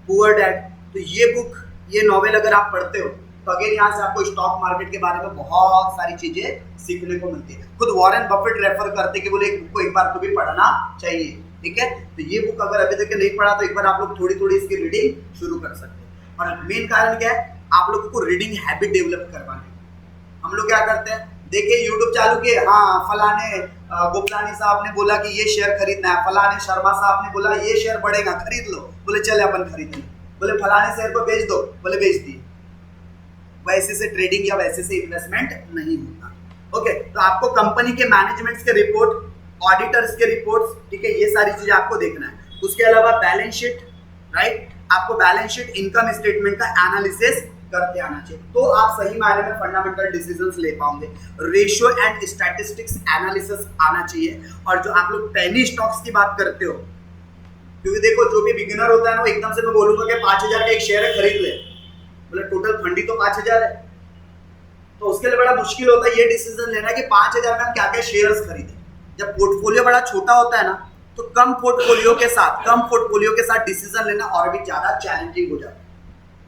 पुअर डैड। तो ये बुक, ये नॉवेल अगर आप पढ़ते हो तो अगेन यहाँ से आपको स्टॉक मार्केट के बारे में बहुत सारी चीजें सीखने को मिलती है। खुद वॉरेन बफेट रेफर करते कि बोले एक बुक को एक बार तो भी पढ़ना चाहिए। ठीक है, तो ये बुक अगर अभी तक नहीं पढ़ा तो एक बार आप लोग थोड़ी थोड़ी इसकी रीडिंग शुरू कर सकते हैं। और मेन कारण क्या है, आप लोगों को रीडिंग हैबिट डेवलप करवाने। हम लोग क्या करते हैं, देखिए यूट्यूब चालू किए, हाँ फलाने गुप्तानी साहब ने बोला कि ये शेयर खरीदना है, फलाने शर्मा साहब ने बोला ये शेयर बढ़ेगा खरीद लो, बोले चले अपन खरीद लो, बोले फलाने शेयर को बेच दो, बोले बेच दिए। वैसे से ट्रेडिंग या वैसे से इन्वेस्टमेंट नहीं होता। ओके, तो आपको कंपनी के मैनेजमेंट्स के रिपोर्ट, ऑडिटर्स के रिपोर्ट्स, ठीक है, ये सारी चीजें आपको देखना है। उसके अलावा बैलेंस शीट, राइट, आपको बैलेंस शीट, इनकम स्टेटमेंट का एनालिसिस करते आना चाहिए, तो आप सही मायने में फंडामेंटल डिसीजंस ले पाओगे। रेशियो एंड स्टैटिस्टिक्स एनालिसिस आना चाहिए। और जो आप लोग पेनी स्टॉक्स की बात करते हो, क्योंकि देखो जो भी बिगिनर होता है ना, वो एकदम से मैं बोलूंगा कि 5000 का एक शेयर है खरीद ले, बोले टोटल फंड ही तो 5000 है, तो उसके लिए बड़ा मुश्किल होता है ये डिसीजन लेना कि 5000 में हम क्या क्या शेयर्स खरीदें। जब पोर्टफोलियो बड़ा छोटा होता है ना, तो कम पोर्टफोलियो के साथ डिसीजन लेना और भी ज्यादा चैलेंजिंग हो जाता है।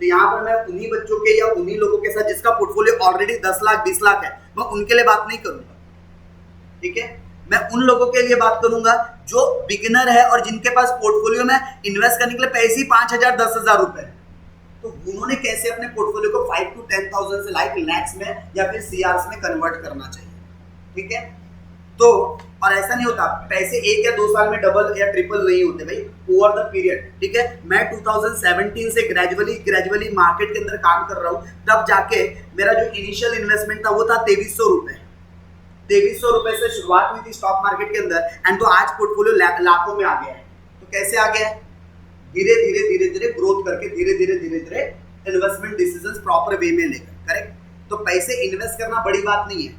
तो यहाँ पर मैं उन्हीं बच्चों के या उन्हीं लोगों के साथ जिसका पोर्टफोलियो ऑलरेडी 10 लाख 20 लाख है, मैं उनके लिए बात नहीं करूंगा। ठीक है, मैं उन लोगों के लिए बात करूंगा जो बिगिनर है और जिनके पास पोर्टफोलियो में इन्वेस्ट करने के लिए पैसे ही 5000 10,000 रुपए है, तो उन्होंने कैसे अपने पोर्टफोलियो को 5 to 10,000 से लाइक लैक्स में या फिर सीआरस में कन्वर्ट करना चाहिए। ठीक है, तो और ऐसा नहीं होता पैसे 1 या 2 साल में डबल या ट्रिपल नहीं होते भाई, ओवर द पीरियड। ठीक है, मैं 2017 से ग्रेजुअली मार्केट के अंदर काम कर रहा हूँ, तब जाके मेरा जो इनिशियल इन्वेस्टमेंट था वो था 2300 रुपए। 2300 रुपए से शुरुआत हुई थी स्टॉक मार्केट के अंदर, एंड तो आज पोर्टफोलियो लाखों में आ गया है। तो कैसे आ गया है? धीरे धीरे ग्रोथ करके, धीरे धीरे इन्वेस्टमेंट डिसीजंस प्रॉपर वे में लेकर। करेक्ट। तो पैसे इन्वेस्ट करना बड़ी बात नहीं है,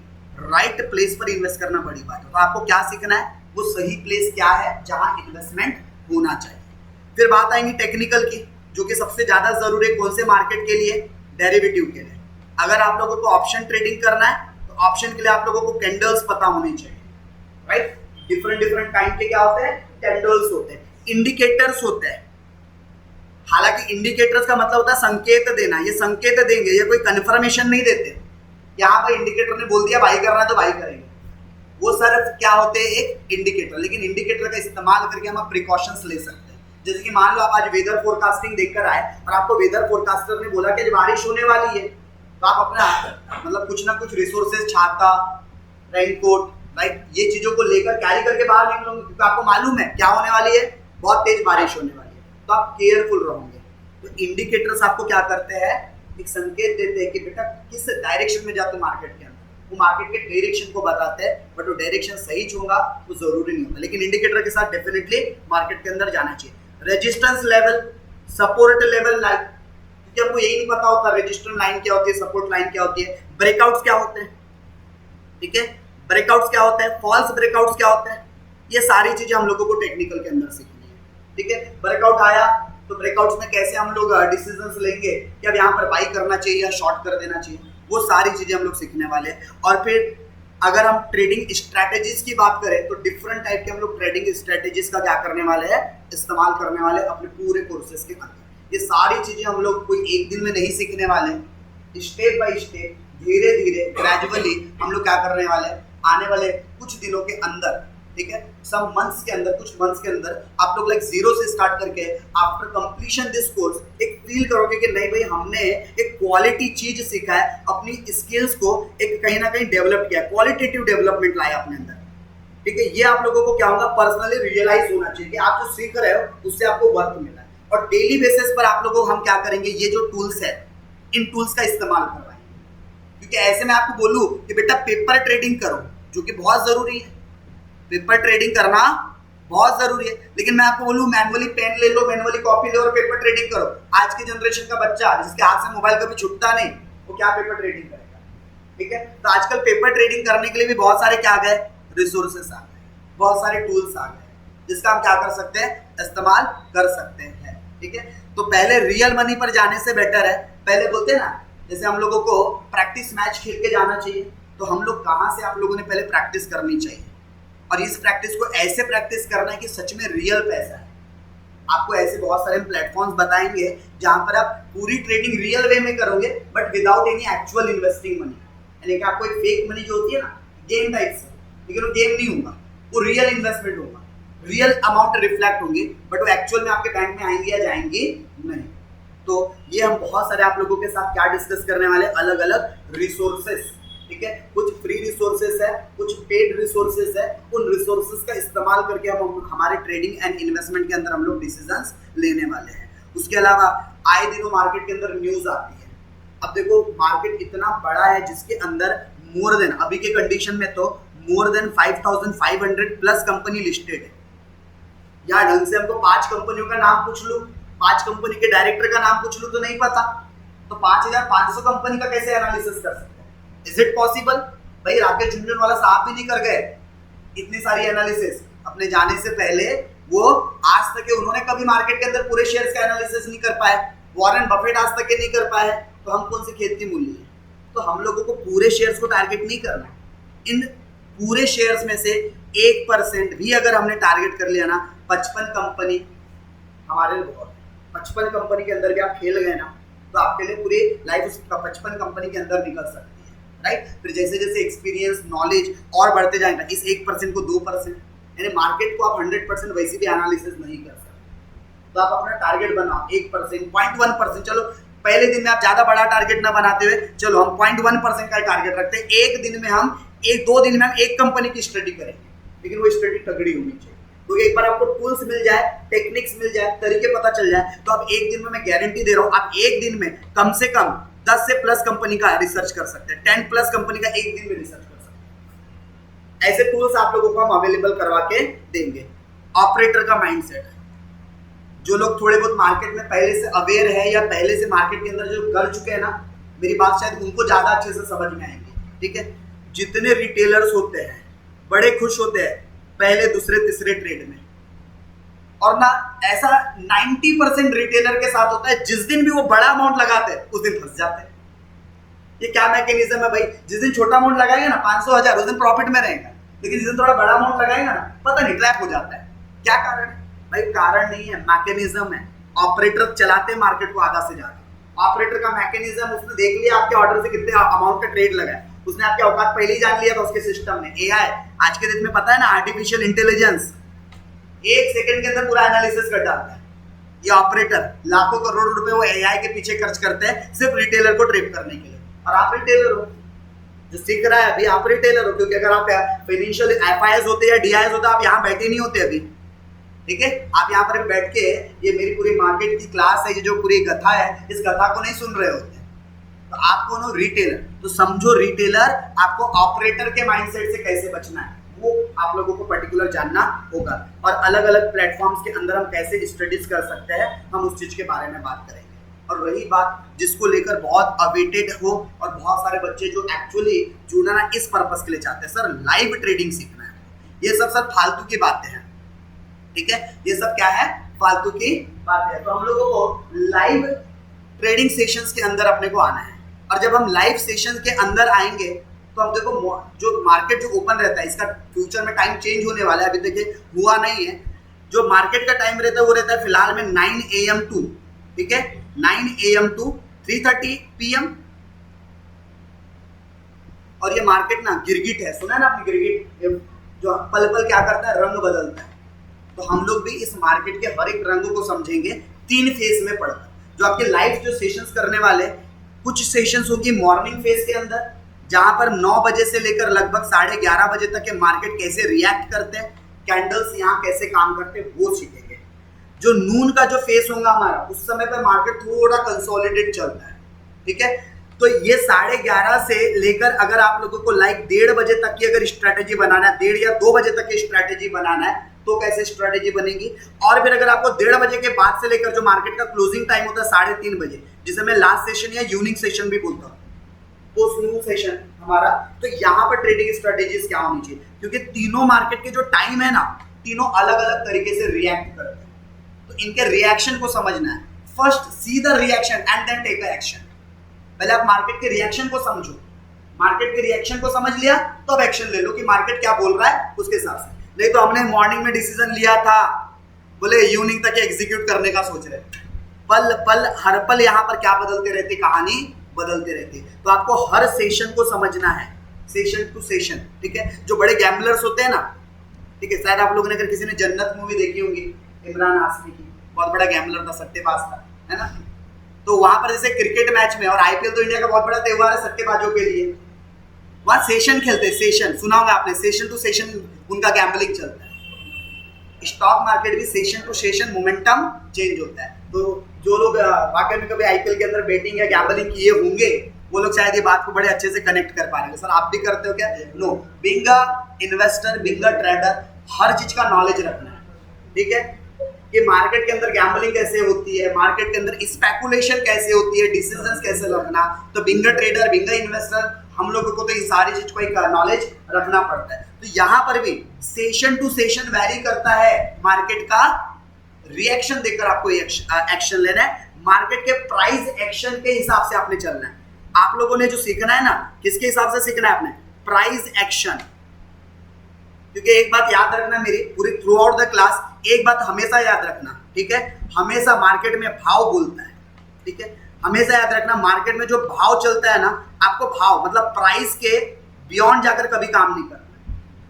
राइट प्लेस पर इन्वेस्ट करना बड़ी बात है। तो आपको क्या सीखना है? वो सही प्लेस क्या है जहां इन्वेस्टमेंट होना चाहिए। फिर बात आएंगी टेक्निकल की, जो कि सबसे ज्यादा जरूरी है कौन से मार्केट के लिए? डेरिवेटिव के लिए। अगर आप लोगों को ऑप्शन ट्रेडिंग करना है तो ऑप्शन के लिए आप लोगों को कैंडल्स पता होनी चाहिए, राइट। डिफरेंट टाइम के क्या होते हैं? कैंडल्स होते हैं, इंडिकेटर्स होते हैं। हालांकि इंडिकेटर्स का मतलब होता है संकेत देना, ये संकेत देंगे, ये कोई कंफर्मेशन नहीं देते। यहाँ पर इंडिकेटर ने बोल दिया बाई करना है तो बाई करेंगे, वो सर क्या होते हैं? एक इंडिकेटर। लेकिन इंडिकेटर का इस्तेमाल करके हम प्रिकॉशंस ले सकते हैं। जैसे कि मान लो आप आज वेदर फोरकास्टिंग देखकर आए और आपको वेदर फोरकास्टर ने बोला कि बारिश होने वाली है, तो आप अपना मतलब कुछ ना कुछ रिसोर्सेज, छाता, रेनकोट, राइट, ये चीजों को लेकर कैरी करके बाहर निकलोगे, क्योंकि आपको मालूम है क्या होने वाली है, बहुत तेज बारिश होने वाली है। तो आप केयरफुल रहोगे। तो इंडिकेटर्स आपको क्या करते हैं? एक संकेत देते हैं कि बेटा किस डायरेक्शन में जाते मार्केट के अंदर, वो मार्केट के डायरेक्शन को बताते हैं, बट वो डायरेक्शन सही होगा वो जरूरी नहीं होता। लेकिन इंडिकेटर के साथ डेफिनेटली मार्केट के अंदर जाना चाहिए। Resistance level, support level line, क्योंकि हमको यही नहीं पता होता रेजिस्टेंस लाइन क्या होती है, सपोर्ट लाइन क्या होती है, ब्रेकआउट्स क्या होते हैं। ठीक है, ब्रेकआउट्स क्या होते हैं, फॉल्स ब्रेकआउट्स क्या होते हैं, ये सारी चीजें हम लोगों को टेक्निकल के अंदर सीखनी है। ठीक है, ब्रेकआउट आया तो ब्रेकआउट्स में कैसे हम लोग डिसीजंस लेंगे कि अब यहाँ पर बाई करना चाहिए या शॉर्ट कर देना चाहिए, वो सारी चीजें हम लोग सीखने वाले हैं। और फिर अगर हम ट्रेडिंग स्ट्रैटेजीज की बात करें तो डिफरेंट टाइप के हम लोग ट्रेडिंग स्ट्रैटेजीज का क्या करने वाले हैं? इस्तेमाल करने वाले अपने पूरे कोर्सेज के अंदर। ये सारी चीजें हम लोग कोई एक दिन में नहीं सीखने वाले, स्टेप बाय स्टेप, धीरे धीरे, ग्रेजुअली हम लोग क्या करने वाले हैं? आने वाले कुछ दिनों के अंदर, ठीक है, सम मंथ्स के अंदर, कुछ मंथ्स के अंदर आप लोग लाइक जीरो से स्टार्ट करके आफ्टर कंप्लीशन दिस कोर्स एक फील करोगे कि नहीं भाई हमने एक क्वालिटी चीज सीखा है, अपनी स्किल्स को एक कहीं ना कहीं डेवलप किया, क्वालिटेटिव डेवलपमेंट लाया अपने अंदर। ठीक है, ये आप लोगों को क्या होगा? पर्सनली रियलाइज होना चाहिए कि आप जो सीख रहे हो उससे आपको वर्क मिला है। और डेली बेसिस पर आप लोगों को हम क्या करेंगे? ये जो टूल्स है, इन टूल्स का इस्तेमाल करवाएंगे। क्योंकि ऐसे में आपको बोलूं कि बेटा पेपर ट्रेडिंग करो, जो कि बहुत जरूरी है, पेपर ट्रेडिंग करना बहुत जरूरी है। लेकिन मैं आपको बोलूं मैनुअली पेन ले लो, मैनुअली कॉपी लो और पेपर ट्रेडिंग करो, आज की जनरेशन का बच्चा जिसके हाथ से मोबाइल कभी छूटता नहीं, वो क्या पेपर ट्रेडिंग करेगा? ठीक है, तो आजकल पेपर ट्रेडिंग करने के लिए भी बहुत सारे क्या आ गए? रिसोर्सेस आ गए, बहुत सारे टूल्स आ गए, जिसका हम क्या कर सकते हैं? इस्तेमाल कर सकते हैं। ठीक है, तो पहले रियल मनी पर जाने से बेटर है, पहले बोलते हैं ना, जैसे हम लोगों को प्रैक्टिस मैच खेल के जाना चाहिए, तो हम लोग कहाँ से आप लोगों ने पहले प्रैक्टिस करनी चाहिए, और इस प्रैक्टिस को ऐसे प्रैक्टिस करना है कि सच में रियल पैसा है। आपको ऐसे बहुत सारे प्लेटफॉर्म्स बताएंगे जहां पर आप पूरी ट्रेडिंग रियल वे में करोगे, but without any actual investing money. यानी कि आपको एक फेक मनी जो होती है ना, गेम टाइप से, लेकिन वो गेम नहीं होगा, वो रियल इन्वेस्टमेंट होगा, रियल अमाउंट रिफ्लेक्ट होंगी, बट वो एक्चुअल में आपके बैंक में आएंगी या जाएंगी नहीं। तो ये हम बहुत सारे आप लोगों के साथ क्या डिस्कस करने वाले, अलग अलग रिसोर्सेस। ठीक है, कुछ फ्री रिसोर्सेस है, कुछ पेड रिसोर्सेस है, उन रिसोर्सेस का इस्तेमाल करके हम हमारे ट्रेडिंग एंड इन्वेस्टमेंट के अंदर हम लोग डिसीजंस लेने वाले हैं। उसके अलावा आए दिनों मार्केट के अंदर न्यूज आती है। अब देखो मार्केट इतना बड़ा है जिसके अंदर मोर देन, अभी के कंडीशन में तो more than 5500 plus company listed है। या ढंग से हमको 5 कंपनियों का नाम पूछ लूं, 5 कंपनी के डायरेक्टर का नाम पूछ लूं तो नहीं पता, तो 5500 कंपनी का कैसे एनालिसिस कर सकते हैं? Is it possible? भाई राकेश झुनझुनवाला साहब भी नहीं कर गए इतनी सारी एनालिसिस अपने जाने से पहले, वो आज तक के उन्होंने कभी मार्केट के अंदर पूरे शेयर्स का एनालिसिस नहीं कर पाए, वॉरेन बफेट आज तक के नहीं कर पाए, तो हम कौन सी खेत की मूली है? तो हम लोगों को पूरे शेयर्स को टारगेट नहीं करना, इन पूरे शेयर्स में से 1% भी अगर हमने टारगेट कर लिया ना, 55 कंपनी हमारे लिए बहुत है। 55 कंपनी के अंदर भी आप खेल गए ना, तो आपके लिए पूरी लाइफ उस 55 कंपनी के अंदर निकल सकती है, राइट। फिर जैसे जैसे एक्सपीरियंस, नॉलेज और बढ़ते जाएगा, इस 1% को 2%, यानी मार्केट को आप 100% वैसे भी एनालिसिस नहीं कर सकते। तो आप अपना टारगेट बनाओ 1%, 0.1%, चलो पहले दिन में आप ज्यादा बड़ा टारगेट ना बनाते हुए, चलो हम 0.1% का टारगेट रखते हैं, एक दिन में हम एक 2 दिन में हम एक कंपनी की स्टडी करेंगे, लेकिन वो स्टडी तगड़ी होनी चाहिए। तो एक बार आपको टूल्स मिल जाए, टेक्निक्स मिल जाए, तरीके पता चल जाए, तो आप एक दिन में, मैं गारंटी दे रहा हूं, आप एक दिन में कम से कम 10 से प्लस कंपनी का रिसर्च कर सकते हैं, 10 प्लस कंपनी का एक दिन में रिसर्च कर सकते हैं। ऐसे टूल्स आप लोगों को हम अवेलेबल करवा के देंगे। ऑपरेटर का माइंडसेट, जो लोग थोड़े बहुत मार्केट में पहले से अवेयर है या पहले से मार्केट के अंदर जो कर चुके हैं ना, मेरी बात शायद उनको ज्यादा अच्छे से समझ में आएंगी। ठीक है, जितने रिटेलर्स होते हैं बड़े खुश होते हैं पहले दूसरे तीसरे ट्रेड में, और ना ऐसा 90% रिटेलर के साथ होता है, जिस दिन भी वो बड़ा अमाउंट लगाते हैं उस दिन फंस जाते हैं। ये क्या मैकेनिज्म है भाई, जिस दिन छोटा अमाउंट लगाएगा ना 500,000, उस दिन प्रॉफिट में रहेगा, लेकिन जिस दिन थोड़ा बड़ा अमाउंट लगाएगा ना, पता नहीं ट्रैप हो जाता है। क्या कारण है भाई? कारण नहीं है, मैकेनिज्म है। ऑपरेटर चलाते मार्केट को आधा से ज्यादा। ऑपरेटर का मैकेनिज्म, उसने देख लिया आपके ऑर्डर से कितने अमाउंट का ट्रेड लगा है, उसने आपके औकात पहले ही जान लिया था उसके सिस्टम में। एआई आज के दिन में पता है ना, आर्टिफिशियल इंटेलिजेंस 1 सेकंड के अंदर पूरा एनालिसिस कर डालता है। ये ऑपरेटर लाखों करोड़ रुपए वो एआई के पीछे खर्च करते हैं सिर्फ रिटेलर को ट्रेप करने के लिए। और आप रिटेलर हो जो सीख रहा है अभी, आप रिटेलर हो, क्योंकि अगर आप फाइनेंशियल एफआईएस होते या डीआईएस होते आप यहाँ बैठे नहीं होते अभी। ठीक है, आप यहाँ पर बैठ के ये मेरी पूरी मार्केट की क्लास है, ये जो पूरी कथा है, इस कथा को नहीं सुन रहे होते। तो आप कौन हो? रिटेलर। तो समझो रिटेलर, आपको ऑपरेटर के माइंडसेट से कैसे बचना है वो आप लोगों को पर्टिकुलर जानना होगा। और अलग अलग प्लेटफॉर्म्स के अंदर हम कैसे स्टडीज कर सकते हैं, हम उस चीज के बारे में बात करेंगे। और रही बात जिसको लेकर बहुत अवेटेड हो और बहुत सारे बच्चे जो एक्चुअली जुड़ना इस पर्पस के लिए चाहते हैं, सर लाइव ट्रेडिंग सीखना है, ये सब सर फालतू की बातें हैं। ठीक है, ये सब क्या है? फालतू की बातें हैं। तो हम लोगों को लाइव ट्रेडिंग सेशंस के अंदर अपने को आना है। और जब हम लाइव सेशन के अंदर आएंगे तो हम देखो जो मार्केट जो ओपन रहता है, इसका फ्यूचर में टाइम चेंज होने वाला है, अभी देखिए हुआ नहीं है। जो मार्केट का टाइम रहता है वो रहता है फिलहाल में 9 AM टू, ठीक है, 9 AM टू 3:30 PM। और ये मार्केट ना गिरगिट है, सुना है ना आपने गिरगिट, जो पल पल क्या करता है, रंग बदलता है। तो हम लोग भी इस मार्केट के हर एक रंग को समझेंगे 3 फेज में पढ़कर। जो आपके लाइव जो सेशंस करने वाले, कुछ सेशंस होगी मॉर्निंग फेज के अंदर, जहां पर 9 बजे से लेकर लगभग 11:30 बजे तक के मार्केट कैसे रिएक्ट करते हैं, कैंडल्स यहाँ कैसे काम करते हैं, वो सीखेंगे। जो नून का जो फेस होगा हमारा, उस समय पर मार्केट थोड़ा कंसोलिडेट चलता है। ठीक है, तो ये 11:30 से लेकर अगर आप लोगों को 1:30 बजे तक की अगर स्ट्रैटेजी बनाना है, 1:30 या 2 बजे तक की स्ट्रैटेजी बनाना है, तो कैसे स्ट्रैटेजी बनेगी। और फिर अगर आपको 1:30 बजे के बाद से लेकर जो मार्केट का क्लोजिंग टाइम होता है 3:30 बजे, जिसे मैं लास्ट सेशन या यूनिक सेशन भी बोलता हूँ, पोस्ट नून सेशन हमारा, तो यहाँ पर ट्रेडिंग स्ट्रैटेजीज क्या होनी चाहिए, क्योंकि तीनों मार्केट के जो टाइम है ना, तीनों अलग अलग तरीके से रिएक्ट करते हैं। तो इनके रिएक्शन को समझना है। First see the reaction and then take a action. पहले आप मार्केट के रिएक्शन को समझो, मार्केट के रिएक्शन को समझ लिया तो अब एक्शन ले लो कि मार्केट क्या बोल रहा है उसके हिसाब से। नहीं तो हमने मॉर्निंग में डिसीजन लिया था, बोले इवनिंग तक एग्जीक्यूट करने का सोच रहे, पल पल हर पल यहाँ पर क्या बदलते रहते, कहानी बदलते रहते। तो आपको हर सेशन को समझना है, सेशन टू सेशन। ठीक है, जो बड़े गैम्बलर्स होते हैं ना, ठीक है, शायद आप लोगों ने अगर किसी ने जन्नत मूवी देखी होगी, इमरान हाशमी की, बहुत बड़ा गैम्बलर था, सट्टेबाज था, है ना। तो वहां पर जैसे क्रिकेट मैच में, और आईपीएल तो इंडिया का बहुत बड़ा त्योहार है सट्टेबाजों के लिए, वहां सेशन खेलते हैं, सेशन सुना होगा आपने, सेशन टू सेशन उनका गैम्बलिंग चलता है। स्टॉक मार्केट भी session to session momentum change होता है। तो जो लोग वाकई में कभी आईपीएल के अंदर बैटिंग या गैम्बलिंग किए होंगे, वो लोग शायद ये बात को बड़े अच्छे से कनेक्ट कर पा रहे हैं। सर आप भी करते हो क्या? No, being a investor, being a trader, हर चीज का नॉलेज रखना है। ठीक है, कि मार्केट के अंदर गैम्बलिंग कैसे होती है, मार्केट के अंदर स्पेकुलेशन कैसे होती है, डिसीजंस कैसे रखना। तो being a trader, being a investor, हम लोगों को तो ये सारी चीज को एक नॉलेज रखना पड़ता है। तो यहाँ पर भी सेशन टू सेशन वैरी करता है, मार्केट का रिएक्शन देखकर आपको एक्शन लेना है। मार्केट के प्राइस एक्शन के हिसाब से आपने चलना है। आप लोगों ने जो सीखना है ना, किसके हिसाब से सीखना है आपने? Price action. क्योंकि एक बात याद रखना मेरी पूरी थ्रू आउट द क्लास, एक बात हमेशा याद रखना, ठीक है, हमेशा मार्केट में भाव बोलता है। ठीक है, हमेशा याद रखना मार्केट में जो भाव चलता है ना, आपको भाव मतलब प्राइस के बियॉन्ड जाकर कभी काम नहीं करना।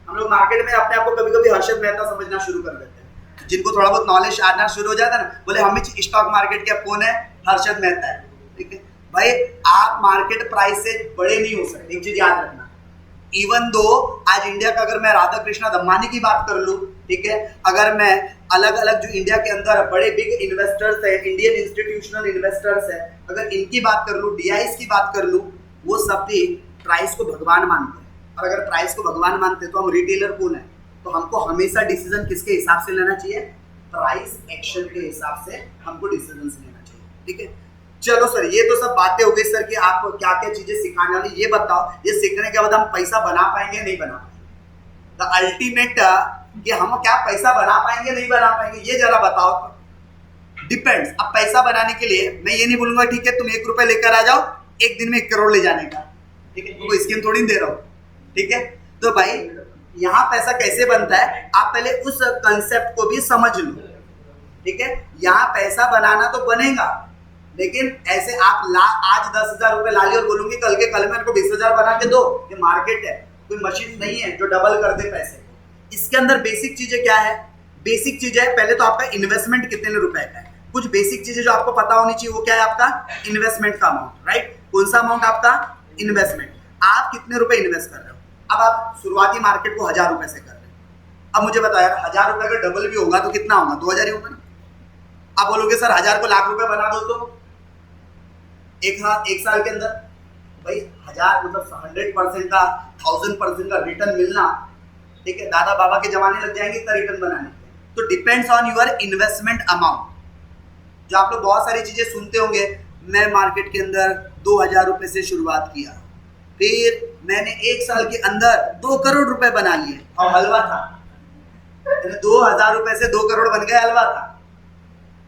हम लोग मार्केट में अपने आप को कभी कभी हर्षद मेहता समझना शुरू कर देते हैं। जिनको थोड़ा बहुत नॉलेज आना शुरू हो जाता है ना, बोले हम स्टॉक मार्केट के कौन है? हर्षद मेहता है। ठीक है भाई, आप मार्केट प्राइस से बड़े नहीं हो सकते, एक चीज याद रखना। इवन दो आज इंडिया का अगर मैं राधा कृष्ण अम्बानी की बात कर लूँ, ठीक है, अगर मैं अलग अलग जो इंडिया के अंदर बड़े बिग इन्वेस्टर्स है, इंडियन इंस्टीट्यूशनल इन्वेस्टर्स है, अगर इनकी बात कर लूँ, DIs की बात कर लूँ, वो सब भी प्राइस को भगवान मानते हैं। और अगर प्राइस को भगवान मानते हैं तो हम रिटेलर कौन है? तो हमको हमेशा डिसीजन किसके हिसाब से लेना चाहिए? प्राइस एक्शन के हिसाब से हमको डिसीजन लेना चाहिए, ठीक है। चलो सर, ये तो सब बातें हो गई सर कि आप क्या क्या चीजें सिखाने वाली, ये बताओ ये सीखने के बाद हम पैसा बना पाएंगे नहीं बना पाएंगे? द अल्टीमेट कि हम क्या पैसा बना पाएंगे नहीं बना पाएंगे, ये जरा बताओ। डिपेंड्स। अब पैसा बनाने के लिए मैं ये नहीं बोलूंगा ठीक है तुम 1 रुपए लेकर आ जाओ, एक दिन में 1 करोड़ ले जाने का, ठीक है, तुमको स्कीम थोड़ी दे रहा हूँ, ठीक है। तो भाई यहाँ पैसा कैसे बनता है, आप पहले उस कंसेप्ट को भी समझ लो, ठीक है। यहाँ पैसा बनाना तो बनेगा, लेकिन ऐसे आप आज 10,000 रुपए ला लियो और बोलूंगी कल के कल मेरे को 20,000 बना के दो, ये मार्केट है, कोई मशीन नहीं है जो डबल कर दे पैसे को। इसके अंदर बेसिक चीजें क्या है? बेसिक चीज है पहले तो आपका इन्वेस्टमेंट कितने रुपए का है। कुछ बेसिक चीजें जो आपको पता होनी चाहिए वो क्या है? आपका इन्वेस्टमेंट का अमाउंट, राइट। कौन सा अमाउंट? आपका इन्वेस्टमेंट। आप कितने रुपए इन्वेस्ट कर रहे हो? अब आप शुरुआती मार्केट को 1,000 रुपए से कर रहे हो। अब मुझे बताओ यार, 1,000 रुपए अगर डबल भी होगा तो कितना होगा? 2,000 ही होगा ना। आप बोलोगे सर 1,000 को लाख रुपए बना दो तो एक साल के अंदर भाई 1,000 मतलब 100% का 1000% का रिटर्न मिलना, ठीक है, दादा बाबा के जमाने लग जाएंगे इतना रिटर्न बनाने। तो depends on your investment amount. जो आप लोग बहुत सारी चीजें सुनते होंगे, मैं मार्केट के अंदर 2,000 रुपए से शुरुआत किया, फिर मैंने 1 साल के अंदर 2 करोड़ रुपए बना लिए और हलवा था। 2,000 रुपए से 2 करोड़ बन गया, हलवा था,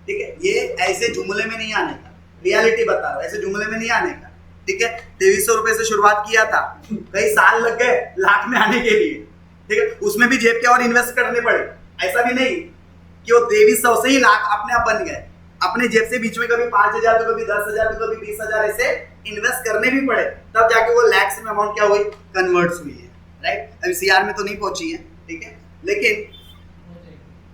ठीक है। ये ऐसे जुमले में नहीं आने का, रियलिटी बता रहा हूं, ऐसे जुमले में नहीं आने का, ठीक है। 2,300 रुपए से शुरुआत किया था, कई साल लग गए लाख में आने के लिए, ठीक है। उसमें भी जेब के और इन्वेस्ट करने पड़े, ऐसा भी नहीं कि वो 2,300 से ही लाख अपने आप बन गए। अपने जेब से बीच में कभी 5,000 तो कभी 10,000 तो कभी 20,000 ऐसे इन्वेस्ट करने भी पड़े, तब जाके वो लैक्स में अमाउंट क्या हुई? कन्वर्ट्स हुई है, राइट। अभी CR में तो नहीं पहुंची है, ठीक है, लेकिन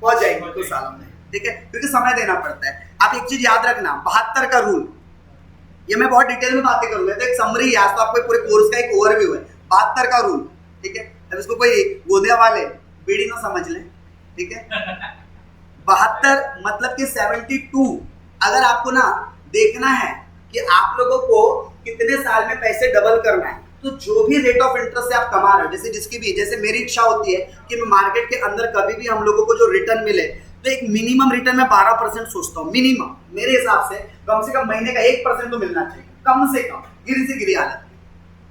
पहुंच जाएगी कुछ सालों में, ठीक है, क्योंकि समय देना पड़ता है। आप एक चीज याद रखना, 72 का रूल, ये मैं बहुत डिटेल में बातें करूंगा, तो एक समरी है, आज तो आपको पूरे कोर्स का एक ओवरव्यू है। 72 का रूल, ठीक है। अब इसको कोई गोदिया वाले बीड़ी ना समझ ले, ठीक है। 72 मतलब कि 72। अगर आपको ना देखना है कि आप लोगों को कितने साल में पैसे डबल करना है, तो जो भी रेट ऑफ इंटरेस्ट से आप कमा रहे हो, जैसे जिसकी भी, जैसे मेरी इच्छा होती है कि मैं मार्केट के अंदर कभी भी हम लोगों को जो रिटर्न मिले, तो एक मिनिमम रिटर्न में 12% सोचता हूँ। मिनिमम मेरे हिसाब से कम महीने का 1% तो मिलना चाहिए, कम से कम, गिरी से गिरी हालत,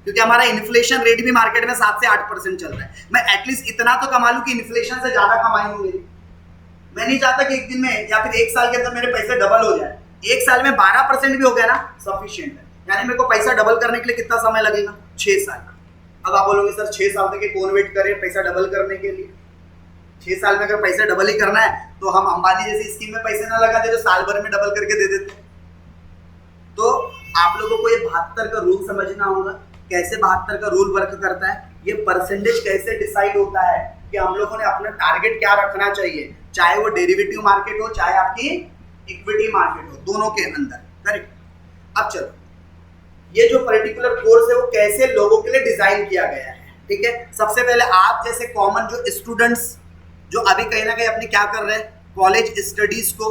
क्योंकि हमारा इन्फ्लेशन रेट भी मार्केट में 7 से 8% चल रहा है। मैं एटलीस्ट इतना तो कमा लूं कि इन्फ्लेशन से ज्यादा कमाई हो मेरी। मैं नहीं चाहता कि एक दिन में या फिर 1 साल के अंदर मेरे पैसे डबल हो जाए। 1 साल में 12% भी हो गया ना, सफिशिएंट है। यानी मेरे को पैसा डबल करने के लिए कितना समय लगेगा? 6 साल। अब आप बोलोगे सर 6 साल तक कौन वेट करे पैसा डबल करने के लिए? 6 साल में अगर पैसा डबल ही करना है तो हम अंबानी जैसी स्कीम में पैसे ना लगा दे जो साल भर में डबल करके दे देते। तो आप लोगों को ये 72 का रूल समझना होगा। कैसे 72 का रूल वर्क करता है, ये परसेंटेज कैसे डिसाइड होता है कि हम लोगों ने अपना टारगेट क्या रखना चाहिए, चाहे वो डेरिवेटिव मार्केट हो चाहे आपकी इक्विटी मार्केट हो, दोनों के अंदर, करेक्ट। अब चलो, ये जो पर्टिकुलर कोर्स है वो कैसे लोगों के लिए डिजाइन किया गया है, ठीक है। सबसे पहले आप जैसे कॉमन जो स्टूडेंट्स जो अभी कहीं ना कहीं अपने क्या कर रहे हैं, कॉलेज स्टडीज को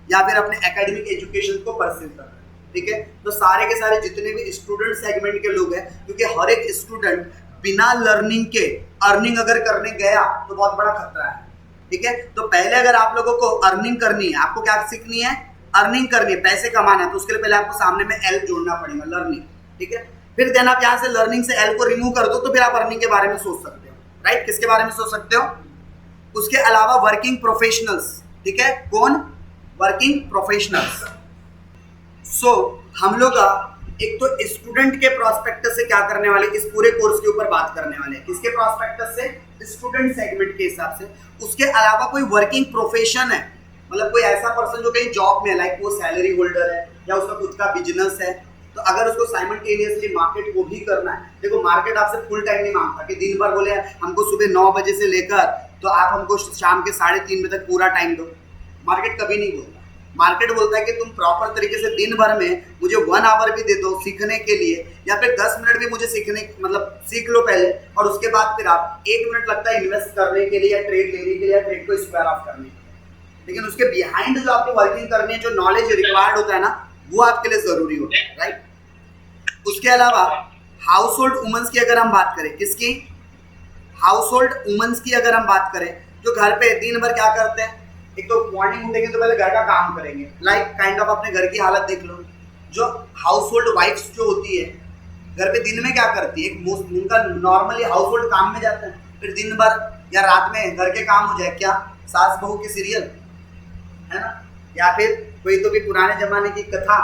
या फिर अपने एकेडमिक एजुकेशन को परस्यू कर रहे हैं, ठीक है। तो सारे के सारे जितने भी स्टूडेंट सेगमेंट के लोग हैं, क्योंकि हर एक स्टूडेंट बिना लर्निंग के अर्निंग अगर करने गया तो बहुत बड़ा खतरा है, ठीक है। तो पहले अगर आप लोगों को अर्निंग करनी है, आपको क्या सीखनी है? अर्निंग करनी है, पैसे कमाना है, तो उसके लिए पहले आपको सामने में एल जोड़ना पड़ेगा, लर्निंग, ठीक है। फिर देन आप यहाँ से लर्निंग से एल को रिमूव कर दो तो फिर आप अर्निंग के बारे में सोच सकते हो, राइट। किसके बारे में सोच सकते हो? उसके अलावा वर्किंग प्रोफेशनल्स, ठीक है। कौन? Working professionals. सो हम लोग एक तो स्टूडेंट के प्रोस्पेक्टस से क्या करने वाले, इस पूरे कोर्स के ऊपर बात करने वाले हैं। किसके प्रोस्पेक्टस से? स्टूडेंट सेगमेंट के हिसाब से। उसके अलावा कोई वर्किंग प्रोफेशन है, मतलब कोई ऐसा पर्सन जो कहीं जॉब में, लाइक वो सैलरी होल्डर है या उसका खुद का बिजनेस है, तो अगर उसको साइमल्टेनियसली मार्केट को भी करना है, देखो मार्केट आपसे फुल टाइम नहीं मांगता कि दिन भर बोले हमको सुबह 9 बजे से लेकर तो आप हमको शाम के 3:30 बजे तक पूरा टाइम दो, मार्केट कभी नहीं बोलता। मार्केट बोलता है कि तुम प्रॉपर तरीके से दिन भर में मुझे 1 आवर भी दे दो सीखने के लिए, या फिर 10 मिनट भी मुझे सीखने मतलब सीख लो पहले, और उसके बाद फिर आप 1 मिनट लगता है इन्वेस्ट करने के लिए या ट्रेड लेने के लिए या ट्रेड को स्क्वायर ऑफ करने के लिए, लेकिन उसके बिहाइंड जो आपको वर्किंग करनी है, जो नॉलेज रिक्वायर्ड होता है ना, वो आपके लिए जरूरी होता है, राइट। उसके अलावा हाउस होल्ड वुमेन्स की अगर हम बात करें, किसकी? हाउस होल्ड वुमेन्स की अगर हम बात करें, जो घर पे दिन भर क्या करते हैं, एक तो मॉर्निंग उठेंगे तो पहले घर का काम करेंगे, लाइक काइंड ऑफ अपने घर की हालत देख लो। जो हाउस होल्ड वाइफ्स जो होती है घर पे दिन में क्या करती है, उनका नॉर्मली हाउस होल्ड काम में जाता है, फिर दिन भर या रात में घर के काम हो जाए, क्या सास बहू की सीरियल है ना, या फिर कोई तो भी पुराने जमाने की कथा,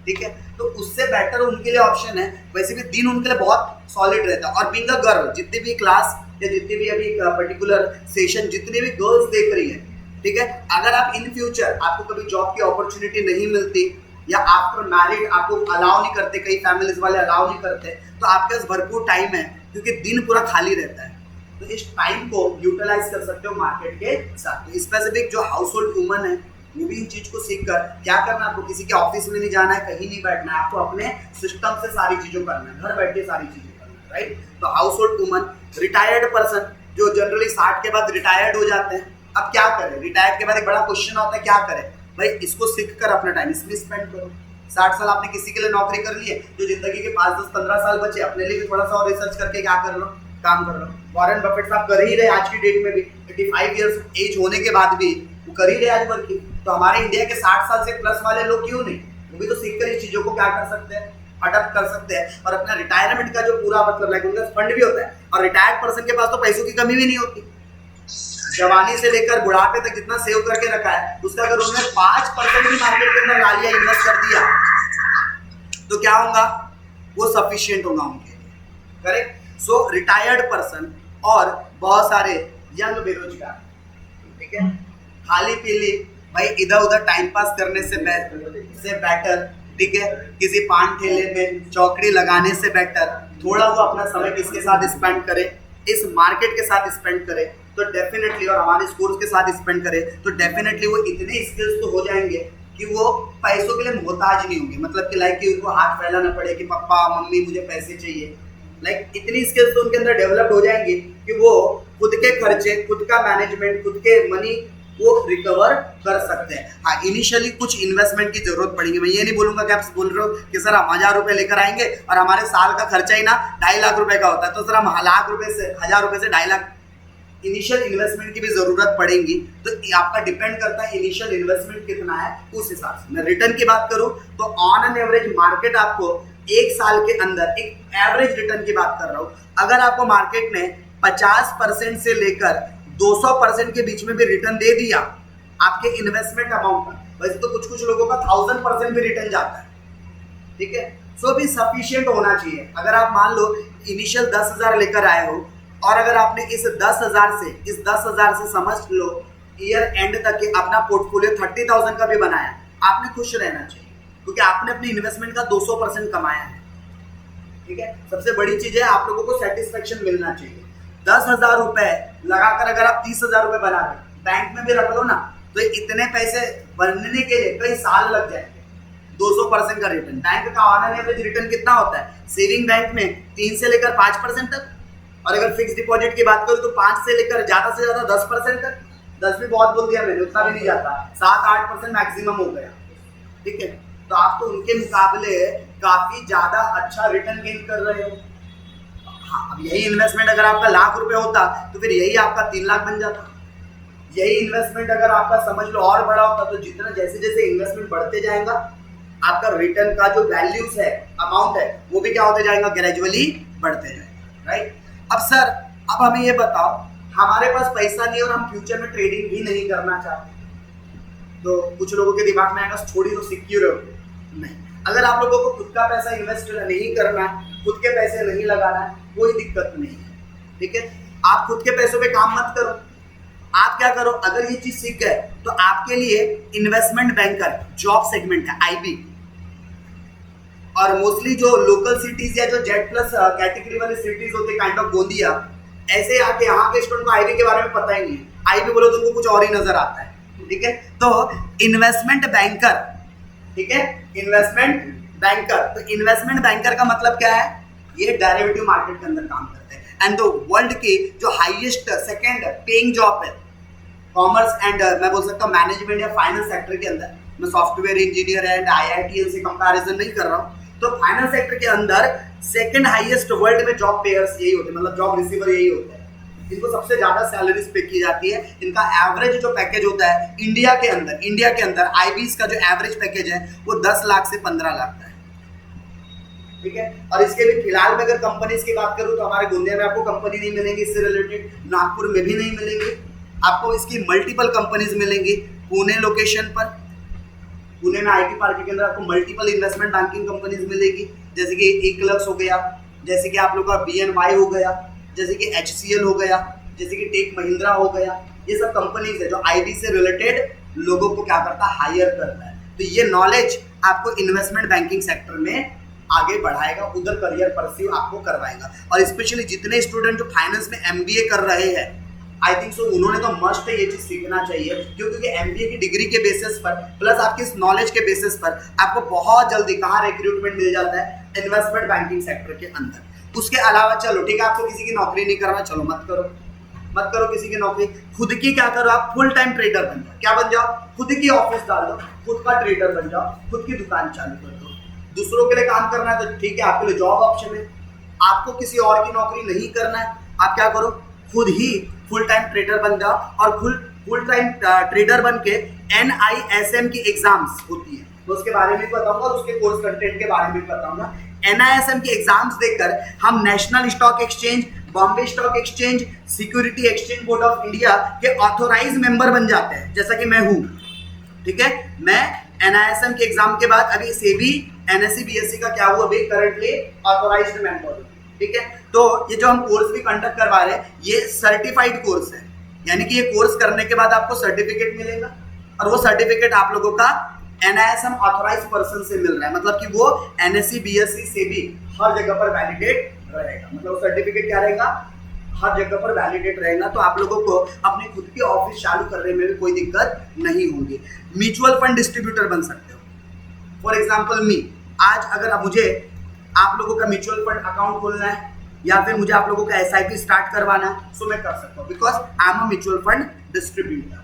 ठीक है, तो उससे बेटर उनके लिए ऑप्शन है। वैसे भी दिन उनके लिए बहुत सॉलिड रहता है। और बीइंग अ गर्ल, जितनी भी क्लास या जितनी भी अभी पर्टिकुलर सेशन जितनी भी गर्ल्स देख रही है, ठीक है, अगर आप इन फ्यूचर आपको कभी जॉब की अपॉर्चुनिटी नहीं मिलती या आफ्टर मैरिड आपको अलाउ नहीं करते, कई फैमिलीज वाले अलाउ नहीं करते, तो आपके पास भरपूर टाइम है क्योंकि दिन पूरा खाली रहता है, तो इस टाइम को यूटिलाइज कर सकते हो मार्केट के साथ। तो स्पेसिफिक जो हाउस होल्ड वुमन है वो भी इन चीज को सीख कर क्या करना है, आपको किसी के ऑफिस में नहीं जाना है, कहीं नहीं बैठना है, आपको अपने सिस्टम से सारी चीजों करना है, घर बैठ के सारी चीजें करना है, राइट। तो house hold woman, retired person जो जनरली 60 के बाद रिटायर्ड हो जाते हैं, अब क्या करें? रिटायर्ड के बाद एक बड़ा क्वेश्चन आता है, क्या करें भाई? इसको सीख कर अपना टाइम इसमें स्पेंड करो। 60 साल आपने किसी के लिए नौकरी कर ली है, जो जिंदगी के 5, 10, 15 साल बचे, अपने लिए भी थोड़ा सा और रिसर्च करके क्या कर लो, काम कर लो। वॉरेन बफेट साहब कर ही रहे आज की डेट में भी, 85 ईयर्स एज होने के बाद भी वो कर ही रहे आज वर्किंग। तो हमारे इंडिया के 60 साल से प्लस वाले लोग क्यों नहीं? वो भी तो सीख कर इस चीजों को क्या कर सकते हैं, अडॉप्ट कर सकते हैं, और अपना रिटायरमेंट का जो पूरा मतलब लाइक उनका फंड भी होता है। और रिटायर्ड पर्सन के पास तो पैसों की कमी भी नहीं होती, जवानी से लेकर बुढ़ापे तक जितना सेव करके रखा है उसका अगर उन्होंने 5% भी मार्केट के अंदर ला लिया, इन्वेस्ट कर दिया, तो क्या होगा? वो सफिशिएंट होगा उनके लिए, करेक्ट। सो रिटायर्ड पर्सन और बहुत सारे यंग बेरोजगार, ठीक है, खाली पीली भाई इधर उधर टाइम पास करने से बेटर, ठीक है, किसी पान ठेले में चौकड़ी लगाने से बेटर थोड़ा वो अपना समय किसके साथ स्पेंड करे, इस मार्केट के साथ स्पेंड करे तो डेफिनेटली, और हमारे स्कूल्स के साथ स्पेंड करे तो डेफिनेटली वो इतने स्किल्स तो हो जाएंगे कि वो पैसों के लिए मोहताज नहीं होंगे। मतलब कि लाइक कि उनको हाथ फैलाना पड़े कि पापा मम्मी मुझे पैसे चाहिए, लाइक इतनी स्किल्स तो उनके अंदर डेवलप्ड हो जाएंगी कि वो खुद के खर्चे, खुद का मैनेजमेंट, खुद के मनी वो रिकवर कर सकते हैं। हाँ, इनिशियली कुछ इन्वेस्टमेंट की जरूरत पड़ेगी। मैं ये नहीं बोलूंगा कि आप बोल रहे हो कि सर हम 1000 रुपए लेकर आएंगे और हमारे साल का खर्चा ही ना 2.5 लाख रुपए का होता है, तो सर हम लाख रुपए से 1000 रुपए से 2.5 लाख इनिशियल इन्वेस्टमेंट की भी जरूरत पड़ेगी। तो आपका डिपेंड करता है इनिशियल इन्वेस्टमेंट कितना है, उस हिसाब से। मैं रिटर्न की बात करूं तो ऑन एन एवरेज मार्केट आपको एक साल के अंदर एक एवरेज रिटर्न की बात कर रहा हूं, अगर आपको मार्केट ने 50% से लेकर 200% के बीच में भी रिटर्न दे दिया आपके इन्वेस्टमेंट अमाउंट का, वैसे तो कुछ लोगों का 1000% भी रिटर्न जाता है, ठीक है, सो भी सफिशिएंट होना चाहिए। अगर आप मान लो इनिशियल 10,000 लेकर आए हो और अगर आपने इस 10,000 से समझ लो ईयर एंड तक के अपना पोर्टफोलियो 30,000 का भी बनाया, आपने खुश रहना चाहिए क्योंकि आपने अपने इन्वेस्टमेंट का 200% कमाया है, ठीक है। सबसे बड़ी चीज है आप लोगों को सेटिस्फेक्शन मिलना चाहिए। 10,000 रुपए लगाकर अगर आप 30,000 रुपए बना रहे बैंक में भी रख लो ना, तो इतने पैसे बनने के लिए कई साल लग जाएंगे। 200% का रिटर्न, बैंक का ऑन एवरेज रिटर्न कितना होता है सेविंग बैंक में? 3 से लेकर 5% तक, और अगर फिक्स डिपॉजिट की बात करूं तो 5 से लेकर ज्यादा से ज्यादा 10% तक। 10 भी बहुत बोल दिया मैंने, उतना भी नहीं जाता, 7-8% मैक्सिमम हो गया, ठीक है। तो आप तो उनके मुकाबले काफी ज्यादा अच्छा रिटर्न गेन कर रहे हो। हाँ, अब यही इन्वेस्टमेंट अगर आपका लाख रुपए होता तो फिर यही आपका 3 लाख बन जाता। यही इन्वेस्टमेंट अगर आपका समझ लो और बड़ा होता तो जितना जैसे जैसे इन्वेस्टमेंट बढ़ते जाएगा आपका रिटर्न का जो वैल्यूज है, अमाउंट है, वो भी क्या होते जाएगा, ग्रेजुअली बढ़ते जाएगा, राइट। अब सर अब हमें ये बताओ, हमारे पास पैसा नहीं और हम फ्यूचर में ट्रेडिंग भी नहीं करना चाहते, तो कुछ लोगों के दिमाग में आएगा थोड़ी तो सिक्योर हो। नहीं, अगर आप लोगों को खुद का पैसा इन्वेस्ट नहीं करना है, खुद के पैसे नहीं लगाना है, कोई दिक्कत नहीं है, ठीक है। आप खुद के पैसों पे काम मत करो, आप क्या करो, अगर ये चीज सीख गए तो आपके लिए इन्वेस्टमेंट बैंकर जॉब सेगमेंट है IB, और मोस्टली जो लोकल सिटीज या जो जेड प्लस कैटेगरी वाली सिटीज होते काइंड ऑफ गोंदिया, ऐसे आके यहाँ के स्टूडेंट को IB के बारे में पता ही नहीं है। IB बोलो तो उनको कुछ और ही नजर आता है, ठीक है। तो इन्वेस्टमेंट बैंकर, ठीक है, इन्वेस्टमेंट बैंकर, तो इन्वेस्टमेंट बैंकर का मतलब क्या है, ये डेरिवेटिव मार्केट के अंदर काम करते हैं। एंड द वर्ल्ड की जो हाईएस्ट सेकंड पेइंग जॉब है कॉमर्स एंड मैं बोल सकता हूँ मैनेजमेंट या फाइनेंस सेक्टर के अंदर, मैं सॉफ्टवेयर इंजीनियर एंड IITian से कंपैरिजन नहीं कर रहा हूँ, तो फाइनेंस सेक्टर के अंदर सेकंड हाईएस्ट वर्ल्ड में जॉब पेयर्स यही होते हैं, मतलब जॉब रिसीवर यही होते हैं। इनको सबसे ज्यादा सैलरीज पे की जाती है। इनका एवरेज जो पैकेज होता है इंडिया के अंदर आईबीज का जो एवरेज पैकेज है वो 10 लाख से 15 लाख का है, ठीक है। और इसके भी फिलहाल में अगर कंपनीज की बात करूं तो हमारे गोंदिया में आपको कंपनी नहीं मिलेंगी इससे रिलेटेड, नागपुर में भी नहीं मिलेंगी, आपको इसकी मल्टीपल कंपनीज मिलेंगी। पुणे लोकेशन पर, पुणे में IT पार्क के अंदर आपको मल्टीपल इन्वेस्टमेंट बैंकिंग कंपनीज मिलेगी, जैसे कि इक्लक्स हो गया, जैसे कि आप लोग का BNY हो गया, जैसे कि HCL हो गया, जैसे कि टेक महिंद्रा हो गया। ये सब कंपनीज है जो IB से रिलेटेड लोगों को क्या करता है, हायर करता है। तो ये नॉलेज आपको इन्वेस्टमेंट बैंकिंग सेक्टर में आगे बढ़ाएगा, उधर करियर परस्यू आपको करवाएगा। और स्पेशली जितने स्टूडेंट जो फाइनेंस में MBA कर रहे हैं, आई थिंक सो उन्होंने तो मस्ट ये चीज सीखना चाहिए, क्योंकि MBA की डिग्री के बेसिस पर प्लस आपकी इस नॉलेज के बेसिस पर आपको बहुत जल्दी कहाँ रिक्रूटमेंट मिल जाता है, इन्वेस्टमेंट बैंकिंग सेक्टर के अंदर। उसके अलावा चलो ठीक है, आपको किसी की नौकरी नहीं करना, चलो मत करो किसी की नौकरी, खुद की क्या करो, आप फुल टाइम ट्रेडर बन जाओ। क्या बन जाओ, खुद की ऑफिस डाल दो, खुद का ट्रेडर बन जाओ, खुद की दुकान चालू कर दो। दूसरों के लिए काम करना है तो ठीक है, आपके लिए जॉब ऑप्शन है। आपको किसी और की नौकरी नहीं करना है, आप क्या करो, खुद ही फुल टाइम ट्रेडर बन जाओ। और फुल टाइम ट्रेडर बन के NISM की एग्जाम्स होती है, तो उसके बारे में बताऊंगा और उसके कोर्स कंटेंट के बारे में बताऊंगा। NISM की एग्जाम्स देकर हम national stock exchange, Bombay stock exchange, security exchange board of India के ऑथोराइज मेंबर बन जाते हैं, जैसा कि मैं हूं, ठीक है। मैं NISM के एग्जाम के बाद अभी सेबी NSE BSE का क्या हुआ, अभी करंटली ऑथोराइज्ड मेंबर हूं, ठीक है। तो ये जो हम कोर्स भी कंडक्ट करवा रहे हैं ये सर्टिफाइड कोर्स है, यानी कि ये कोर्स करने के बाद आपको सर्टिफिकेट मिलेगा, और वो सर्टिफिकेट आप लोगों का NISM ऑथोराइज पर्सन से मिल रहा है, मतलब कि वो NSE BSE से भी हर जगह पर वैलिडेट रहेगा, मतलब वो सर्टिफिकेट क्या रहेगा, हर जगह पर वैलिडेट रहेगा। तो आप लोगों को अपनी खुद की ऑफिस चालू करने में भी कोई दिक्कत नहीं होगी। म्यूचुअल फंड डिस्ट्रीब्यूटर बन सकते हो, फॉर एग्जाम्पल मी, आज अगर मुझे आप लोगों का म्यूचुअल फंड अकाउंट खोलना है या फिर मुझे आप लोगों का SIP स्टार्ट करवाना है, सो मैं कर सकता हूँ, because I am a mutual fund distributor,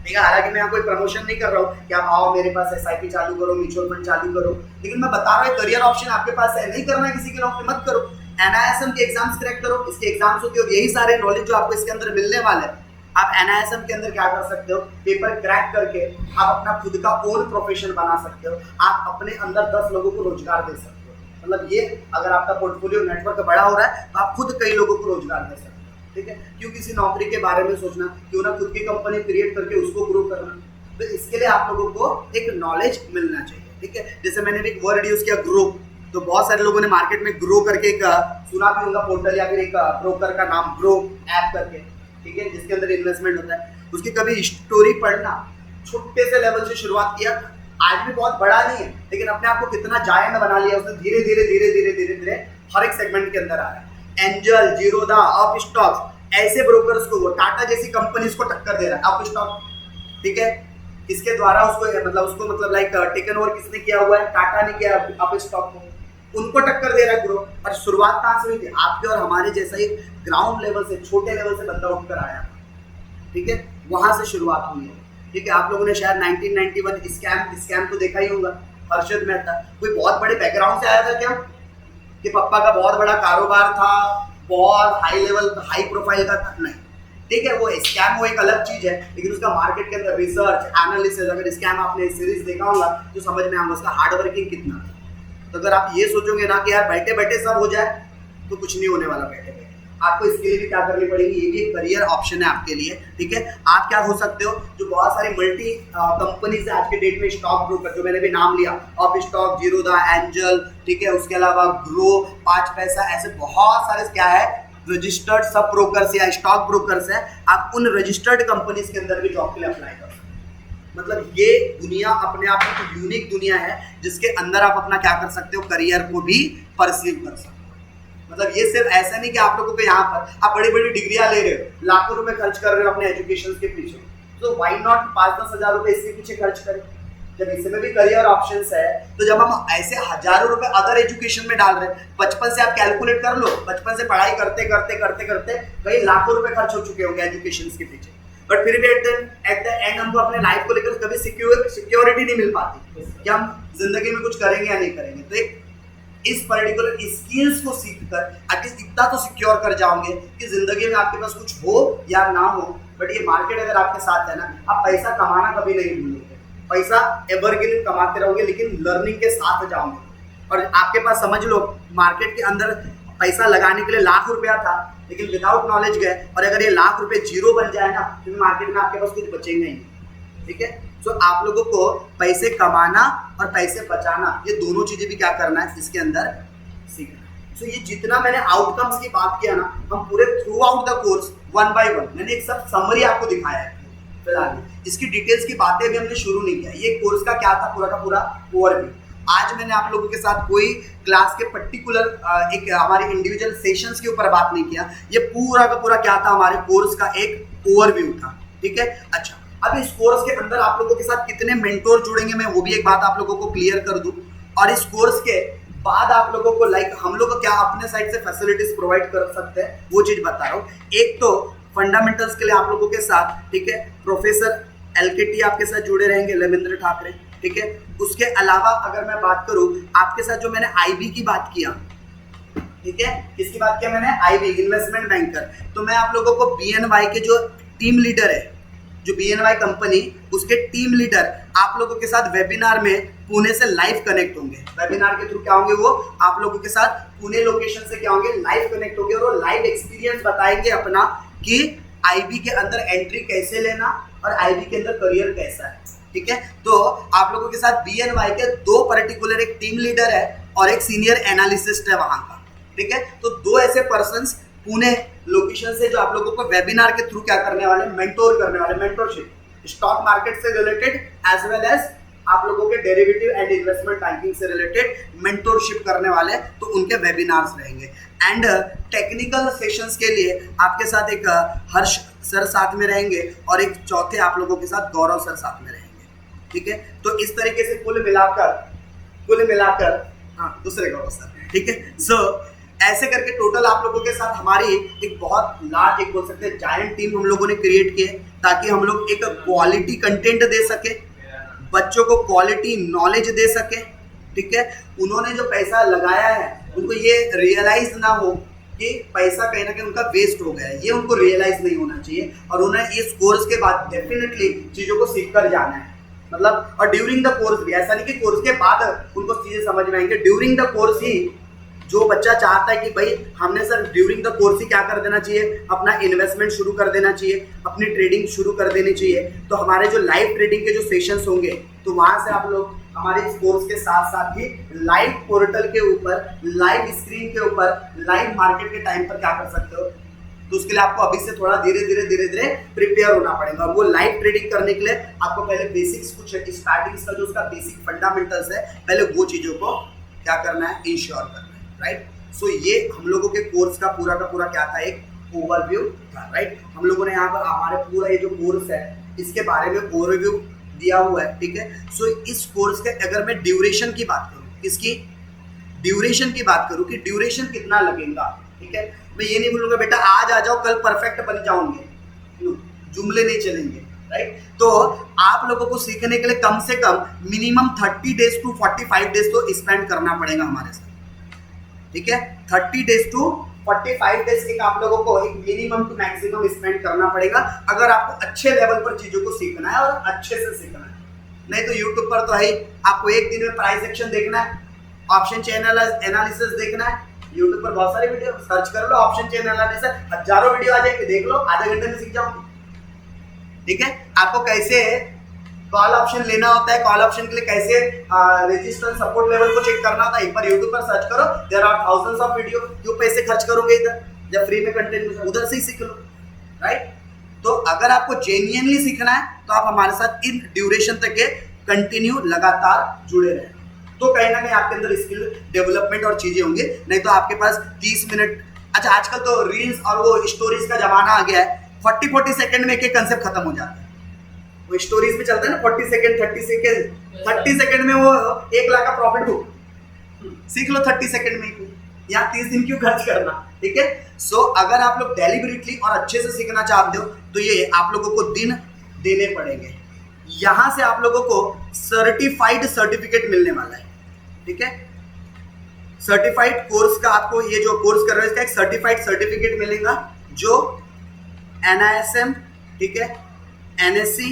ठीक है। हालांकि मैं यहाँ कोई प्रमोशन नहीं कर रहा हूँ कि आप आओ मेरे पास SIP चालू करो, म्यूचुअल फंड चालू करो, लेकिन मैं बता रहा हूँ करियर ऑप्शन आपके पास है, नहीं करना है किसी की नौकरी मत करो, NISM के एग्जाम्स क्रैक करो, इसके एग्जाम्स होते हो, यही सारे नॉलेज जो आपको इसके अंदर मिलने वाले हैं। आप NISM के अंदर क्या कर सकते हो, पेपर क्रैक करके आप अपना खुद का ओन प्रोफेशन बना सकते हो, आप अपने अंदर 10 लोगों को रोजगार दे सकते हो, मतलब ये अगर आपका पोर्टफोलियो नेटवर्क बड़ा हो रहा है तो आप खुद कई लोगों को रोजगार दे सकते हो, ठीक है। क्यों किसी नौकरी के बारे में सोचना, क्यों ना खुद की कंपनी क्रिएट करके उसको ग्रो करना, तो इसके लिए आप लोगों को एक नॉलेज मिलना चाहिए, ठीक है। जैसे मैंने भी एक वर्ड यूज किया ग्रो, तो बहुत सारे लोगों ने मार्केट में ग्रो करके एक सुना भी होगा पोर्टल या फिर एक ब्रोकर का नाम ग्रो ऐप करके, ठीक है, जिसके अंदर इन्वेस्टमेंट होता है। उसकी कभी स्टोरी पढ़ना, छोटे से लेवल से शुरुआत किया, आज भी बहुत बड़ा नहीं है, लेकिन अपने आप को कितना जायंट बना लिया उसने, धीरे धीरे हर एक सेगमेंट के अंदर आ रहा है। एंजल, जीरोधा, अप स्टॉक्स, ऐसे ब्रोकर्स को वो टाटा जैसी कंपनीज को टक्कर दे रहा है अप स्टॉक, ठीक है। इसके द्वारा उसको लाइक टेकन ओवर किसने किया हुआ है, टाटा ने किया अप स्टॉक को, उनको टक्कर दे रहा है ग्रो। और शुरुआत कहाँ से हुई थी, आपके और हमारे जैसा ही ग्राउंड लेवल से, छोटे लेवल से बंदा उठकर आया, ठीक है, वहां से शुरुआत हुई है, ठीक है। आप लोगों ने शायद 1991 स्कैम तो देखा ही होगा, हर्षद मेहता, कोई बहुत बड़े बैकग्राउंड से आया था क्या, कि पापा का बहुत बड़ा कारोबार था, बहुत हाई लेवल हाई प्रोफाइल का था, नहीं, ठीक है। वो स्कैम वो एक अलग चीज है, लेकिन उसका मार्केट के अंदर रिसर्च एनालिसिस, अगर स्कैम आपने सीरीज देखा होगा तो समझ में आएगा उसका हार्डवर्किंग कितना था। तो अगर आप ये सोचोगे ना कि यार बैठे बैठे सब हो जाए, तो कुछ नहीं होने वाला बैठे बैठे, आपको इसके लिए भी क्या करनी पड़ेगी, ये भी एक करियर ऑप्शन है आपके लिए, ठीक है। आप क्या हो सकते हो, जो बहुत सारी मल्टी कंपनीज है आज के डेट में, स्टॉक ब्रोकर जो मैंने भी नाम लिया, अप स्टॉक, जीरोधा, एंजल, ठीक है, उसके अलावा ग्रो, 5 पैसा, ऐसे बहुत सारे क्या है रजिस्टर्ड सब ब्रोकर्स या स्टॉक ब्रोकर्स है। आप उन रजिस्टर्ड कंपनीज के अंदर भी जॉब के लिए अप्लाई कर सकते हो। मतलब ये दुनिया अपने आप में यूनिक दुनिया है, जिसके अंदर आप अपना क्या कर सकते हो, करियर को भी परसीव कर सकते हो। मतलब ये सिर्फ ऐसा नहीं कि आप लोगों को यहाँ पर आप बड़ी बड़ी डिग्रियां ले रहे हो, लाखों रुपए खर्च कर रहे हो अपने एजुकेशन के पीछे, तो वाई नॉट 5-10 हजार रुपए इसके पीछे खर्च करें, जब इसमें भी करियर ऑप्शंस है। तो जब हम ऐसे हजारों रुपए अदर एजुकेशन में डाल रहे हैं, बचपन से आप कैलकुलेट कर लो, बचपन से पढ़ाई करते करते करते करते कई लाखों रुपए खर्च हो चुके होंगे एजुकेशन के पीछे, बट फिर भी एट द एंड हमको अपने लाइफ को लेकर कभी सिक्योरिटी नहीं मिल पाती कि हम जिंदगी में कुछ करेंगे या नहीं करेंगे। तो एक इस पर्टिकुलर स्किल्स को सीखकर एटलीस्ट इतना तो सिक्योर कर जाओगे कि जिंदगी में आपके पास कुछ हो या ना हो, बट ये मार्केट अगर आपके साथ है ना, आप पैसा कमाना कभी नहीं भूलोगे, पैसा एवरग्रीन कमाते रहोगे, लेकिन लर्निंग के साथ जाओगे। और आपके पास समझ लो मार्केट के अंदर पैसा लगाने के लिए लाख रुपया था, लेकिन विदाउट नॉलेज गए, और अगर ये लाख रुपए जीरो बन जाए ना, तो मार्केट में आपके पास कुछ बचेंगे नहीं। ठीक है, तो आप लोगों को पैसे कमाना और पैसे बचाना, ये दोनों चीजें भी क्या करना है इसके अंदर सीखना। तो ये जितना मैंने आउटकम्स की बात किया ना, हम पूरे through out the course 1 by 1 मैंने एक सब समरी आपको दिखाया है फिलहाल, इसकी डिटेल्स की बातें भी हमने शुरू नहीं किया। ये कोर्स का क्या था पूरा का पूरा ओवरव्यू। आज मैंने आप लोगों के साथ कोई क्लास के पर्टिकुलर एक हमारे इंडिविजुअल सेशंस के ऊपर बात नहीं किया, ये पूरा का पूरा क्या था हमारे कोर्स का एक ओवरव्यू था। ठीक है, अच्छा अब इस कोर्स के अंदर आप लोगों के साथ कितने मेंटोर जुड़ेंगे, मैं वो भी एक बात आप लोगों को क्लियर कर दूं। और इस कोर्स के बाद आप लोगों को हम लोग क्या अपने साइड से फैसिलिटीज प्रोवाइड कर सकते हैं, वो चीज बता रहा हूँ। एक तो फंडामेंटल्स के लिए आप लोगों के साथ, ठीक है, प्रोफेसर LKT आपके साथ जुड़े रहेंगे, लेमेंद्र ठाकरे। ठीक है, उसके अलावा अगर मैं बात करूं आपके साथ, जो मैंने IB की बात किया, ठीक है, किसकी बात किया मैंने, IB इन्वेस्टमेंट बैंकर, तो मैं आप लोगों को BNY के जो टीम लीडर है, जो BNY कंपनी, उसके टीम लीडर आप लोगों के साथ वेबिनार में पुणे से लाइव कनेक्ट होंगे। वेबिनार के थ्रू क्या होंगे, वो आप लोगों के साथ पुणे लोकेशन से क्या होंगे, लाइव कनेक्ट होंगे, और वो लाइव एक्सपीरियंस बताएंगे अपना कि IB के अंदर एंट्री कैसे लेना और IB के अंदर करियर कैसा है। ठीक है, तो आप लोगों के साथ BNY के 2 पर्टिकुलर, एक टीम लीडर है और एक सीनियर एनालिसिस्ट है वहां का। ठीक है, तो 2 ऐसे पर्संस पुणे लोकेशन से जो आप लोगों को वेबिनार के थ्रू क्या करने वाले, मेंटोर करने वाले, मेंटोरशिप स्टॉक मार्केट से रिलेटेड एज वेल एज आप लोगों के डेरिवेटिव एंड इन्वेस्टमेंट बैंकिंग से रिलेटेड मेंटोरशिप करने वाले, तो उनके वेबिनार्स रहेंगे। एंड टेक्निकल सेशंस के लिए आपके साथ एक हर्ष सर साथ में रहेंगे और एक चौथे आप लोगों के साथ गौरव सर साथ में रहेंगे। ठीक है, तो इस तरीके से कुल मिलाकर हाँ दूसरे गौरव सर। ठीक है, सो ऐसे करके टोटल आप लोगों के साथ हमारी एक बहुत लार्ज, एक बोल सकते हैं जायंट टीम हम लोगों ने क्रिएट की है, ताकि हम लोग एक क्वालिटी कंटेंट दे सके, बच्चों को क्वालिटी नॉलेज दे सके। ठीक है, उन्होंने जो पैसा लगाया है उनको ये रियलाइज ना हो कि पैसा कहीं ना कहीं उनका वेस्ट हो गया है, ये उनको रियलाइज नहीं होना चाहिए। और उन्हें इस कोर्स के बाद डेफिनेटली चीज़ों को सीख कर जाना है, मतलब, और ड्यूरिंग द कोर्स भी, ऐसा नहीं कि कोर्स के बाद उनको चीज़ें समझ में आएंगे, ड्यूरिंग द कोर्स ही जो बच्चा चाहता है कि भाई हमने सर ड्यूरिंग द कोर्स ही क्या कर देना चाहिए, अपना इन्वेस्टमेंट शुरू कर देना चाहिए, अपनी ट्रेडिंग शुरू कर देनी चाहिए, तो हमारे जो लाइव ट्रेडिंग के जो सेशंस होंगे, तो वहाँ से आप लोग हमारे इस कोर्स के साथ साथ ही लाइव पोर्टल के ऊपर, लाइव स्क्रीन के ऊपर, लाइव मार्केट के टाइम पर क्या कर सकते हो। तो उसके लिए आपको अभी से थोड़ा धीरे धीरे प्रिपेयर होना पड़ेगा। और वो लाइव ट्रेडिंग करने के लिए आपको पहले बेसिक्स, कुछ स्टार्टिंग का जो उसका बेसिक फंडामेंटल्स है, पहले वो चीज़ों को क्या करना है, इंश्योर करना है। राइट, सो ये हम लोगों के कोर्स का पूरा क्या था, एक ओवरव्यू था। राइट, हम लोगों ने यहाँ पर हमारे पूरा ये जो कोर्स है इसके बारे में ओवरव्यू दिया हुआ है। ठीक है, सो इस कोर्स के अगर मैं ड्यूरेशन की बात करूँ, इसकी ड्यूरेशन की बात करूँ कि ड्यूरेशन कितना लगेगा। ठीक है, मैं ये नहीं बोलूँगा बेटा आज आ जाओ कल परफेक्ट बन जाओगे, जुमले नहीं चलेंगे। राइट, तो आप लोगों को सीखने के लिए कम से कम मिनिमम 30 days to 45 days तो स्पेंड करना पड़ेगा हमारे साथ। ठीक है, 30 days to 45 days एक आप लोगों को एक मिनिमम टू मैक्सिमम स्पेंड करना पड़ेगा, अगर आपको अच्छे लेवल पर चीजों को सीखना है और अच्छे से सीखना है। नहीं तो यूट्यूब पर तो है ही, आपको एक दिन में प्राइस एक्शन देखना है, ऑप्शन चेन एनालिसिस देखना है, यूट्यूब पर बहुत सारे वीडियो सर्च कर लो, ऑप्शन चेन एनालिसिस, हजारों वीडियो आ जाएंगे, देख लो, आधे घंटे में सीख जाओगे। ठीक है, आपको कैसे कॉल ऑप्शन लेना होता है, कॉल ऑप्शन के लिए कैसे रेजिस्टेंस सपोर्ट लेवल को चेक करना होता है, एक बार यूट्यूब पर सर्च करो, there are thousands of video. क्यों पैसे खर्च करोगे इधर, जब फ्री में कंटेंट उधर से ही सीख लो। राइट, तो अगर आपको जेन्युइनली सीखना है तो आप हमारे साथ इन ड्यूरेशन तक के कंटिन्यू लगातार जुड़े रहें, तो कहीं ना कहीं आपके अंदर स्किल डेवलपमेंट और चीजें होंगी। नहीं तो आपके पास 30 मिनट, अच्छा आजकल तो रील्स और वो स्टोरीज का जमाना आ गया है, 40-40 सेकंड में एक कंसेप्ट खत्म हो जाता है। वो स्टोरीज में चलता है ना 40 सेकंड 30 सेकंड में वो 1 लाख का प्रॉफिट हो, सीख लो 30 सेकंड में ही, यहाँ 30 दिन क्यों खर्च करना, ठीक है। सो अगर आप लोग डेलिबरेटली और अच्छे से सीखना चाहते हो तो ये आप लोगों को दिन देने पड़ेंगे। यहाँ से आप लोगों को सर्टिफाइड सर्टिफिकेट मिलने वाला है, ठीक है। सर्टिफाइड कोर्स का आपको ये जो कोर्स कर रहे हो इसका एक सर्टिफाइड सर्टिफिकेट मिलेगा जो NISM, ठीक है, NSE,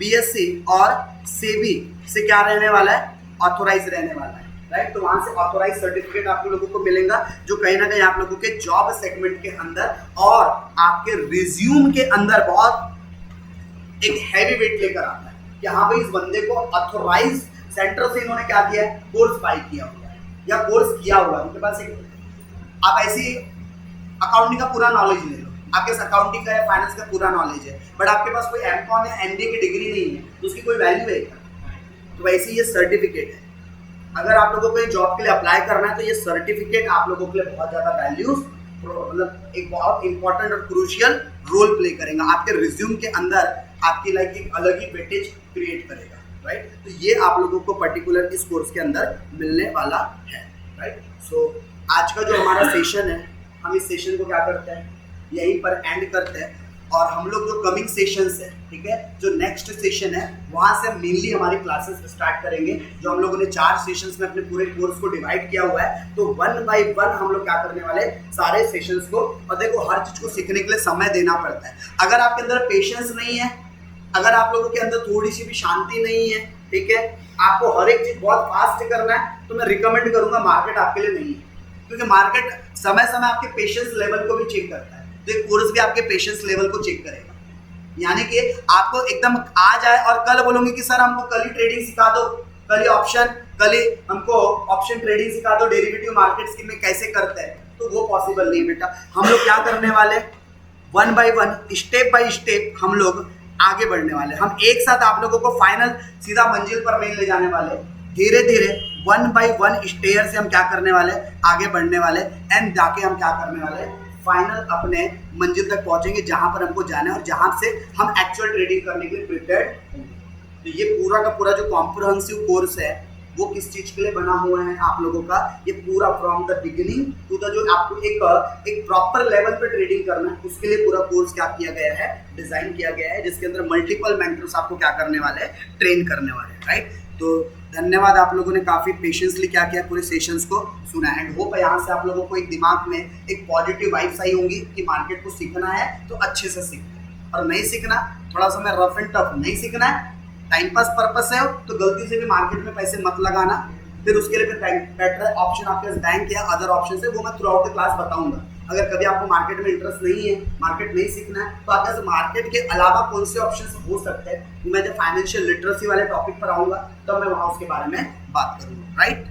BSc और सेबी से क्या रहने वाला है, ऑथोराइज रहने वाला है, राइट। तो वहां से ऑथोराइज सर्टिफिकेट आप लोगों को मिलेगा जो कहीं ना कहीं आप लोगों के जॉब सेगमेंट के अंदर और आपके रिज्यूम के अंदर बहुत एक हैवी वेट लेकर आता है कि हाँ भाई इस बंदे को ऑथोराइज सेंटर से इन्होंने क्या किया है, कोर्स बाई किया हुआ है या कोर्स किया हुआ है, उनके पास एक आप ऐसी अकाउंटिंग का पूरा नॉलेज ले लो, आपके पास अकाउंटिंग का या फाइनेंस का पूरा नॉलेज है बट आपके पास कोई एमकॉम या MBA की डिग्री नहीं है तो उसकी कोई वैल्यू है क्या? तो वैसे ये सर्टिफिकेट है, अगर आप लोगों को ये जॉब के लिए अप्लाई करना है तो ये सर्टिफिकेट आप लोगों के लिए बहुत ज़्यादा वैल्यूज मतलब एक बहुत इंपॉर्टेंट और क्रूशियल रोल प्ले करेगा, आपके रिज्यूम के अंदर आपकी लाइक एक अलग ही वेटेज क्रिएट करेगा, राइट। तो ये आप लोगों को पर्टिकुलर इस कोर्स के अंदर मिलने वाला है, राइट। सो आज का जो हमारा सेशन है हम इस सेशन को क्या करते हैं यहीं पर एंड करते हैं और हम लोग जो कमिंग सेशंस है, ठीक है, जो नेक्स्ट सेशन है वहाँ से मेनली हमारी क्लासेस स्टार्ट करेंगे जो हम लोगों ने 4 सेशंस में अपने पूरे कोर्स को डिवाइड किया हुआ है। तो 1 बाय 1 हम लोग क्या करने वाले सारे सेशंस को, और देखो हर चीज़ को सीखने के लिए समय देना पड़ता है। अगर आपके अंदर पेशेंस नहीं है, अगर आप लोगों के अंदर थोड़ी सी भी शांति नहीं है, ठीक है, आपको हर एक चीज़ बहुत फास्ट करना है तो मैं रिकमेंड करूँगा मार्केट आपके लिए नहीं है, क्योंकि मार्केट समय समय आपके पेशेंस लेवल को भी चेक करता है। तो ये कोर्स भी आपके पेशेंस लेवल को चेक करेगा, यानी कि आपको एकदम आ जाए और कल बोलोगे कि सर हमको कल ही ट्रेडिंग सिखा दो, कल ही ऑप्शन, कल ही हमको ऑप्शन ट्रेडिंग सिखा दो, डेरिवेटिव मार्केट्स में कैसे करते हैं, तो वो पॉसिबल नहीं बेटा। हम लोग क्या करने वाले 1 बाय 1 स्टेप बाय स्टेप हम लोग आगे बढ़ने वाले, हम एक साथ आप लोगों को फाइनल सीधा मंजिल पर नहीं ले जाने वाले, धीरे धीरे 1 बाय 1 स्टेयर से हम क्या करने वाले आगे बढ़ने वाले एंड जाके हम क्या करने वाले फाइनल अपने मंजिल तक पहुंचेंगे जहां पर हमको जाना है और जहां से हम एक्चुअल ट्रेडिंग करने के लिए प्रिपेयर्ड होंगे। तो ये पूरा का पूरा जो कॉम्प्रिहेंसिव कोर्स है वो किस चीज के लिए बना हुआ है आप लोगों का, ये पूरा from the beginning to the जो आपको एक प्रॉपर लेवल पे ट्रेडिंग करना है उसके लिए पूरा कोर्स क्या किया गया है, डिजाइन किया गया है, जिसके अंदर मल्टीपल मेंटर्स आपको क्या करने वाले हैं, ट्रेन करने वाले हैं, राइट। तो धन्यवाद, आप लोगों ने काफ़ी पेशेंसली क्या किया पूरे सेशंस को सुना एंड होप यहाँ से आप लोगों को एक दिमाग में एक पॉजिटिव वाइब्स आई होंगी कि मार्केट को सीखना है तो अच्छे से सीखना और नहीं सीखना थोड़ा सा मैं रफ एंड टफ नहीं सीखना है, टाइम पास पर्पस है तो गलती से भी मार्केट में पैसे मत लगाना, फिर उसके लिए फिर बेटर ऑप्शन आपके पास बैंक या अदर ऑप्शन है वो मैं थ्रू आउट द क्लास बताऊंगा। अगर कभी आपको मार्केट में इंटरेस्ट नहीं है, मार्केट नहीं सीखना है तो आपके मार्केट के अलावा कौन से ऑप्शन हो सकते हैं, मैं जब फाइनेंशियल लिटरेसी वाले टॉपिक पर आऊँगा तब मैं वहाँ उसके बारे में बात करूँगा, राइट।